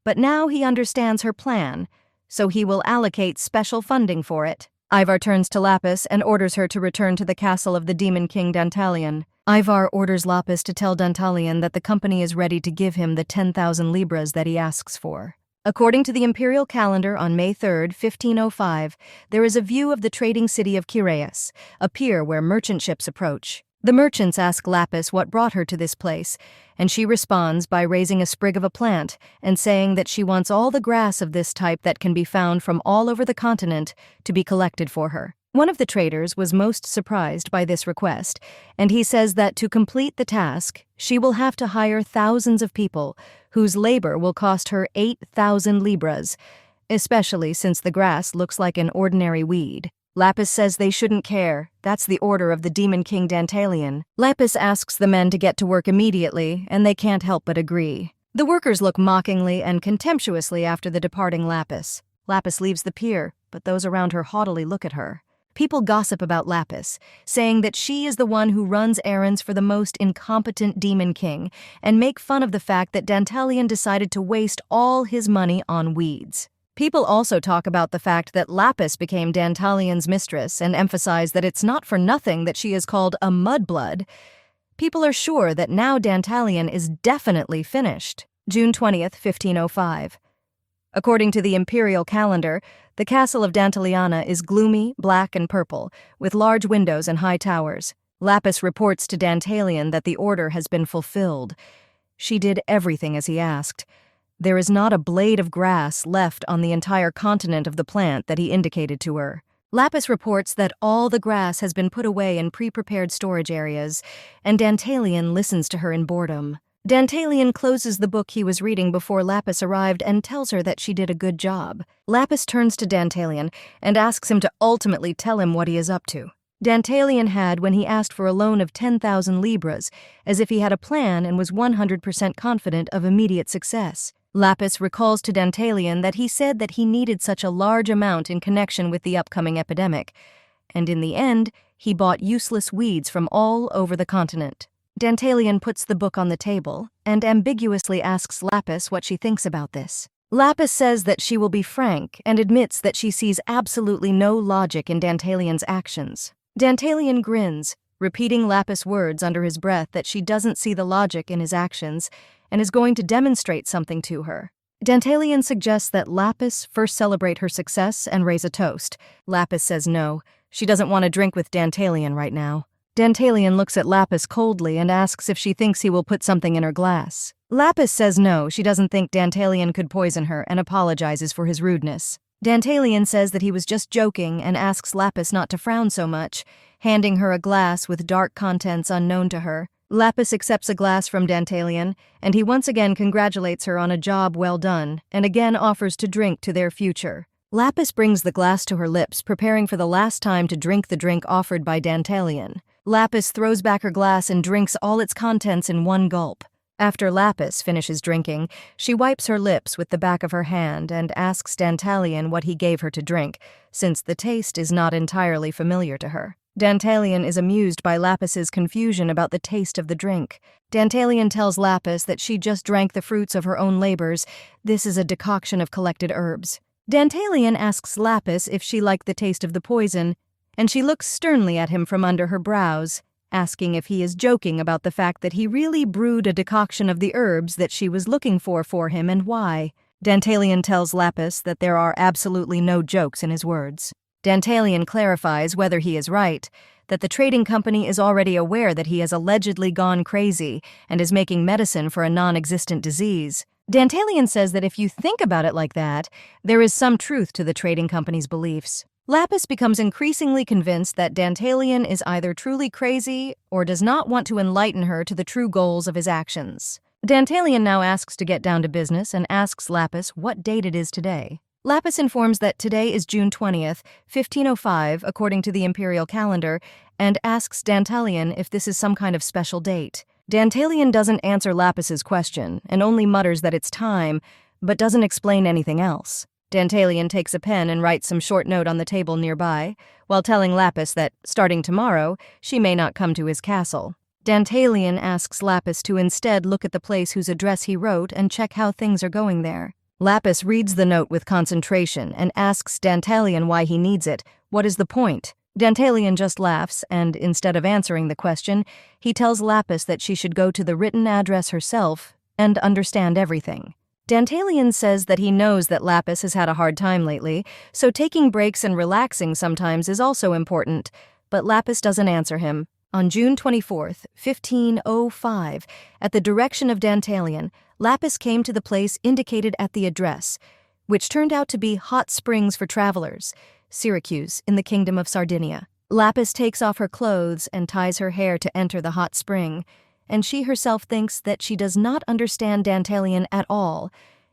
but now he understands her plan, so he will allocate special funding for it. Ivar turns to Lapis and orders her to return to the castle of the Demon King Dantalian. Ivar orders Lapis to tell Dantalian that the company is ready to give him the 10,000 libras that he asks for. According to the imperial calendar on May 3, 1505, there is a view of the trading city of Kireas, a pier where merchant ships approach. The merchants ask Lapis what brought her to this place, and she responds by raising a sprig of a plant and saying that she wants all the grass of this type that can be found from all over the continent to be collected for her. One of the traders was most surprised by this request, and he says that to complete the task, she will have to hire thousands of people, whose labor will cost her 8,000 libras, especially since the grass looks like an ordinary weed. Lapis says they shouldn't care. That's the order of the Demon King Dantalian. Lapis asks the men to get to work immediately, and they can't help but agree. The workers look mockingly and contemptuously after the departing Lapis. Lapis leaves the pier, but those around her haughtily look at her. People gossip about Lapis, saying that she is the one who runs errands for the most incompetent Demon King, and make fun of the fact that Dantalian decided to waste all his money on weeds. People also talk about the fact that Lapis became Dantalian's mistress and emphasize that it's not for nothing that she is called a mudblood. People are sure that now Dantalian is definitely finished. June 20th, 1505. According to the imperial calendar, the castle of Dantaliana is gloomy, black, and purple, with large windows and high towers. Lapis reports to Dantalian that the order has been fulfilled. She did everything as he asked. There is not a blade of grass left on the entire continent of the plant that he indicated to her. Lapis reports that all the grass has been put away in pre-prepared storage areas, and Dantalian listens to her in boredom. Dantalian closes the book he was reading before Lapis arrived and tells her that she did a good job. Lapis turns to Dantalian and asks him to ultimately tell him what he is up to. Dantalian had when he asked for a loan of 10,000 libras, as if he had a plan and was 100% confident of immediate success. Lapis recalls to Dantalian that he said that he needed such a large amount in connection with the upcoming epidemic, and in the end, he bought useless weeds from all over the continent. Dantalian puts the book on the table and ambiguously asks Lapis what she thinks about this. Lapis says that she will be frank and admits that she sees absolutely no logic in Dantalian's actions. Dantalian grins, repeating Lapis' words under his breath that she doesn't see the logic in his actions and is going to demonstrate something to her. Dantalian suggests that Lapis first celebrate her success and raise a toast. Lapis says no, she doesn't want to drink with Dantalian right now. Dantalian looks at Lapis coldly and asks if she thinks he will put something in her glass. Lapis says no, she doesn't think Dantalian could poison her and apologizes for his rudeness. Dantalian says that he was just joking and asks Lapis not to frown so much, handing her a glass with dark contents unknown to her. Lapis accepts a glass from Dantalian, and he once again congratulates her on a job well done, and again offers to drink to their future. Lapis brings the glass to her lips, preparing for the last time to drink the drink offered by Dantalian. Lapis throws back her glass and drinks all its contents in one gulp. After Lapis finishes drinking, she wipes her lips with the back of her hand and asks Dantalian what he gave her to drink, since the taste is not entirely familiar to her. Dantalian is amused by Lapis's confusion about the taste of the drink. Dantalian tells Lapis that she just drank the fruits of her own labors. This is a decoction of collected herbs. Dantalian asks Lapis if she liked the taste of the poison, and she looks sternly at him from under her brows, asking if he is joking about the fact that he really brewed a decoction of the herbs that she was looking for him and why. Dantalian tells Lapis that there are absolutely no jokes in his words. Dantalian clarifies whether he is right, that the trading company is already aware that he has allegedly gone crazy and is making medicine for a non-existent disease. Dantalian says that if you think about it like that, there is some truth to the trading company's beliefs. Lapis becomes increasingly convinced that Dantalian is either truly crazy or does not want to enlighten her to the true goals of his actions. Dantalian now asks to get down to business and asks Lapis what date it is today. Lapis informs that today is June 20th, 1505, according to the imperial calendar, and asks Dantalian if this is some kind of special date. Dantalian doesn't answer Lapis's question and only mutters that it's time, but doesn't explain anything else. Dantalian takes a pen and writes some short note on the table nearby, while telling Lapis that, starting tomorrow, she may not come to his castle. Dantalian asks Lapis to instead look at the place whose address he wrote and check how things are going there. Lapis reads the note with concentration and asks Dantalian why he needs it. What is the point? Dantalian just laughs, and instead of answering the question, he tells Lapis that she should go to the written address herself and understand everything. Dantalian says that he knows that Lapis has had a hard time lately, so taking breaks and relaxing sometimes is also important, but Lapis doesn't answer him. On June 24th, 1505, at the direction of Dantalian, Lapis came to the place indicated at the address, which turned out to be Hot Springs for Travelers, Syracuse, in the Kingdom of Sardinia. Lapis takes off her clothes and ties her hair to enter the hot spring, and she herself thinks that she does not understand Dantalian at all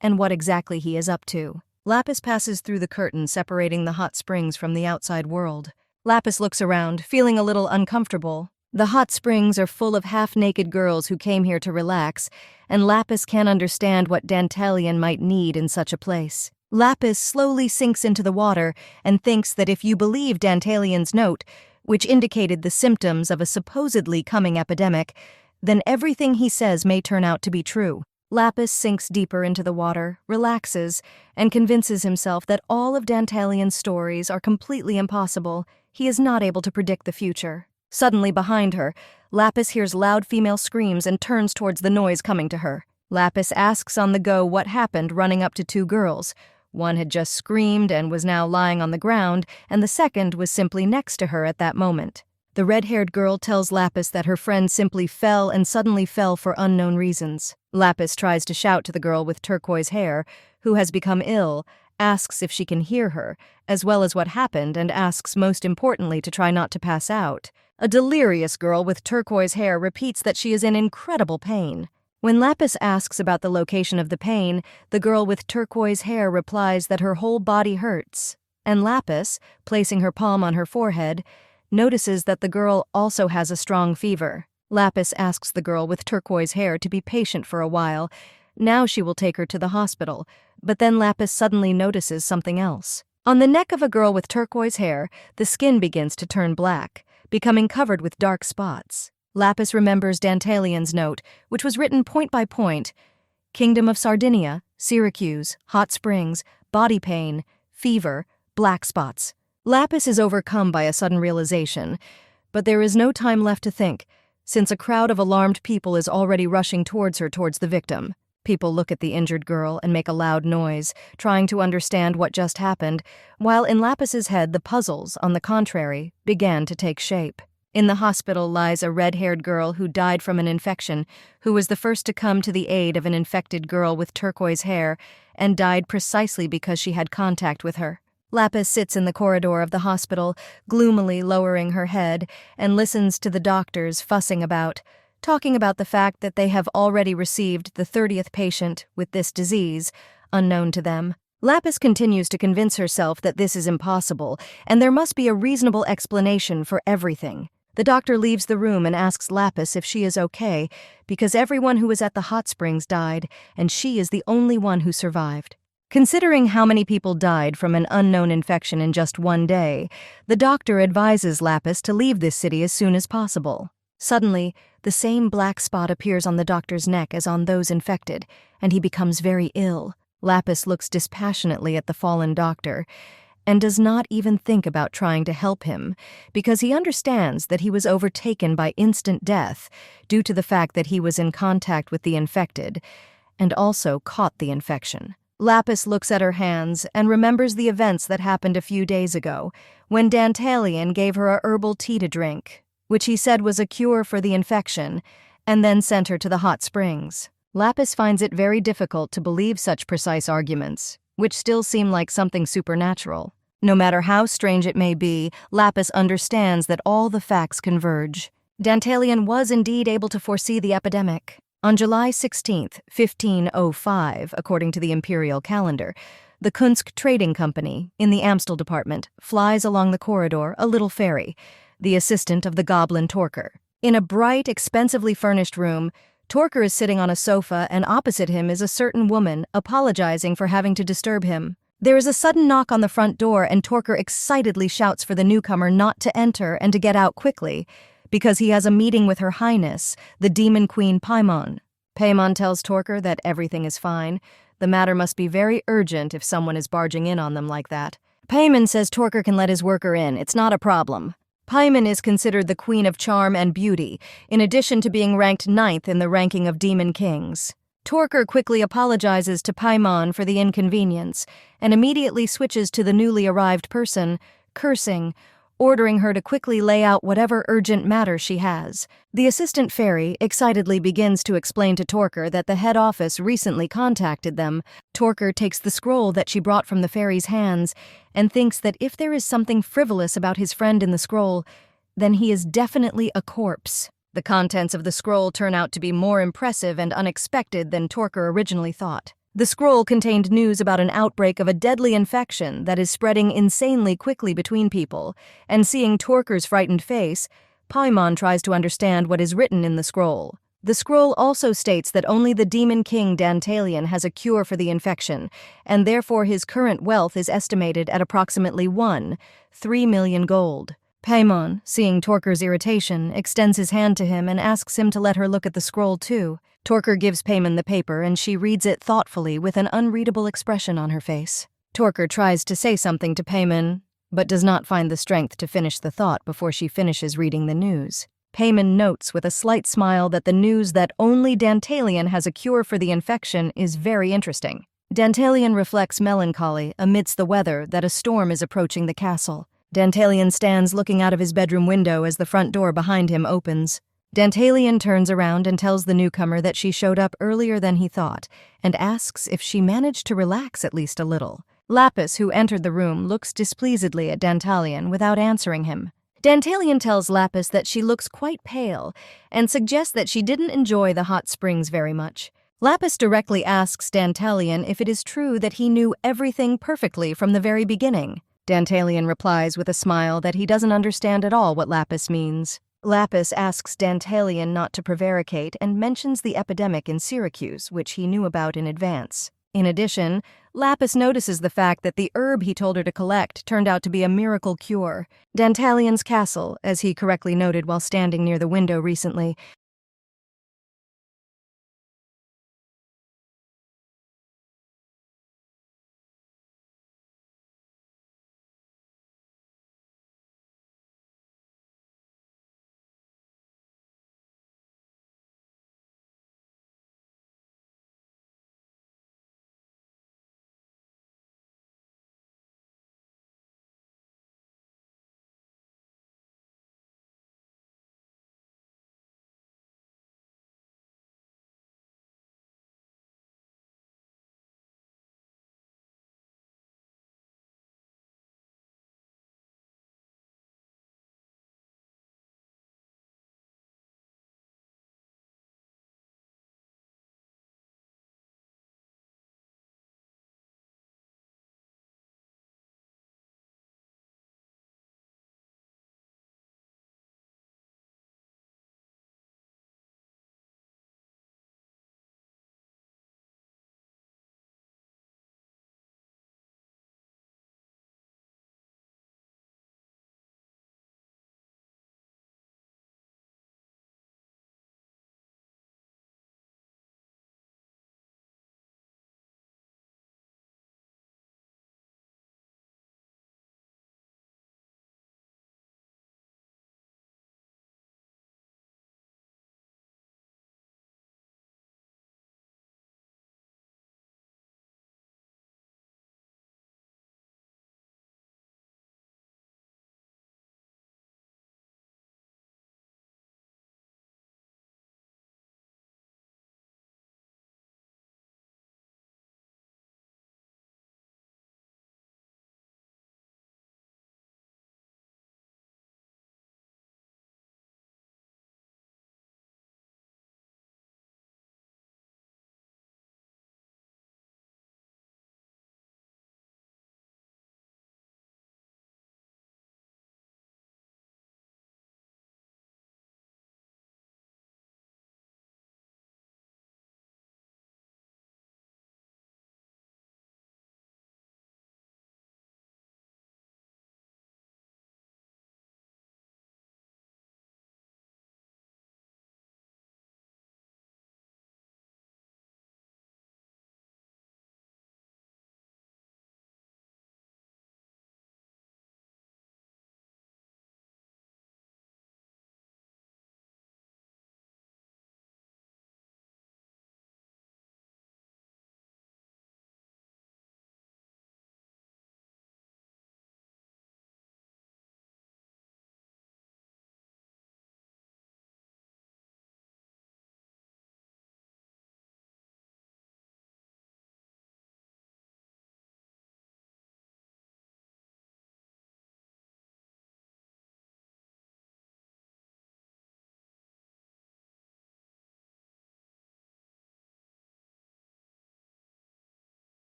and what exactly he is up to. Lapis passes through the curtain separating the hot springs from the outside world. Lapis looks around, feeling a little uncomfortable. The hot springs are full of half-naked girls who came here to relax, and Lapis can't understand what Dantalian might need in such a place. Lapis slowly sinks into the water and thinks that if you believe Dantalian's note, which indicated the symptoms of a supposedly coming epidemic, then everything he says may turn out to be true. Lapis sinks deeper into the water, relaxes, and convinces himself that all of Dantalian's stories are completely impossible. He is not able to predict the future. Suddenly behind her, Lapis hears loud female screams and turns towards the noise coming to her. Lapis asks on the go what happened, running up to two girls. One had just screamed and was now lying on the ground, and the second was simply next to her at that moment. The red-haired girl tells Lapis that her friend simply fell and suddenly fell for unknown reasons. Lapis tries to shout to the girl with turquoise hair, who has become ill, asks if she can hear her, as well as what happened, and asks most importantly to try not to pass out. A delirious girl with turquoise hair repeats that she is in incredible pain. When Lapis asks about the location of the pain, the girl with turquoise hair replies that her whole body hurts, and Lapis, placing her palm on her forehead, notices that the girl also has a strong fever. Lapis asks the girl with turquoise hair to be patient for a while. Now she will take her to the hospital, but then Lapis suddenly notices something else. On the neck of a girl with turquoise hair, the skin begins to turn black, becoming covered with dark spots. Lapis remembers Dantalian's note, which was written point by point. Kingdom of Sardinia, Syracuse, hot springs, body pain, fever, black spots. Lapis is overcome by a sudden realization, but there is no time left to think, since a crowd of alarmed people is already rushing towards her, towards the victim. People look at the injured girl and make a loud noise, trying to understand what just happened, while in Lapis's head the puzzles, on the contrary, began to take shape. In the hospital lies a red-haired girl who died from an infection, who was the first to come to the aid of an infected girl with turquoise hair, and died precisely because she had contact with her. Lapis sits in the corridor of the hospital, gloomily lowering her head, and listens to the doctors talking about the fact that they have already received the 30th patient with this disease, unknown to them. Lapis continues to convince herself that this is impossible, and there must be a reasonable explanation for everything. The doctor leaves the room and asks Lapis if she is okay, because everyone who was at the hot springs died, and she is the only one who survived. Considering how many people died from an unknown infection in just one day, the doctor advises Lapis to leave this city as soon as possible. Suddenly, the same black spot appears on the doctor's neck as on those infected, and he becomes very ill. Lapis looks dispassionately at the fallen doctor and does not even think about trying to help him because he understands that he was overtaken by instant death due to the fact that he was in contact with the infected and also caught the infection. Lapis looks at her hands and remembers the events that happened a few days ago when Dantalian gave her a herbal tea to drink, which he said was a cure for the infection, and then sent her to the hot springs. Lapis finds it very difficult to believe such precise arguments, which still seem like something supernatural. No matter how strange it may be, Lapis understands that all the facts converge. Dantalian was indeed able to foresee the epidemic. On July 16, 1505, according to the imperial calendar, the Kunsk Trading Company, in the Amstel department, flies along the corridor a little fairy, the assistant of the goblin Torker. In a bright, expensively furnished room, Torker is sitting on a sofa, and opposite him is a certain woman, apologizing for having to disturb him. There is a sudden knock on the front door, and Torker excitedly shouts for the newcomer not to enter and to get out quickly, because he has a meeting with Her Highness, the Demon Queen Paimon. Paimon tells Torker that everything is fine. The matter must be very urgent if someone is barging in on them like that. Paimon says Torker can let his worker in, it's not a problem. Paimon is considered the queen of charm and beauty, in addition to being ranked 9th in the ranking of demon kings. Torker quickly apologizes to Paimon for the inconvenience, and immediately switches to the newly arrived person, cursing, ordering her to quickly lay out whatever urgent matter she has. The assistant fairy excitedly begins to explain to Torker that the head office recently contacted them. Torker takes the scroll that she brought from the fairy's hands and thinks that if there is something frivolous about his friend in the scroll, then he is definitely a corpse. The contents of the scroll turn out to be more impressive and unexpected than Torker originally thought. The scroll contained news about an outbreak of a deadly infection that is spreading insanely quickly between people, and seeing Torker's frightened face, Paimon tries to understand what is written in the scroll. The scroll also states that only the Demon King Dantalian has a cure for the infection, and therefore his current wealth is estimated at approximately 3 million gold. Paimon, seeing Torker's irritation, extends his hand to him and asks him to let her look at the scroll too. Torker gives Paimon the paper, and she reads it thoughtfully with an unreadable expression on her face. Torker tries to say something to Paimon, but does not find the strength to finish the thought before she finishes reading the news. Paimon notes with a slight smile that the news that only Dantalian has a cure for the infection is very interesting. Dantalian reflects melancholy amidst the weather that a storm is approaching the castle. Dantalian stands looking out of his bedroom window as the front door behind him opens. Dantalian turns around and tells the newcomer that she showed up earlier than he thought, and asks if she managed to relax at least a little. Lapis, who entered the room, looks displeasedly at Dantalian without answering him. Dantalian tells Lapis that she looks quite pale, and suggests that she didn't enjoy the hot springs very much. Lapis directly asks Dantalian if it is true that he knew everything perfectly from the very beginning. Dantalian replies with a smile that he doesn't understand at all what Lapis means. Lapis asks Dantalian not to prevaricate and mentions the epidemic in Syracuse, which he knew about in advance. In addition, Lapis notices the fact that the herb he told her to collect turned out to be a miracle cure. Dantalian's castle, as he correctly noted while standing near the window recently,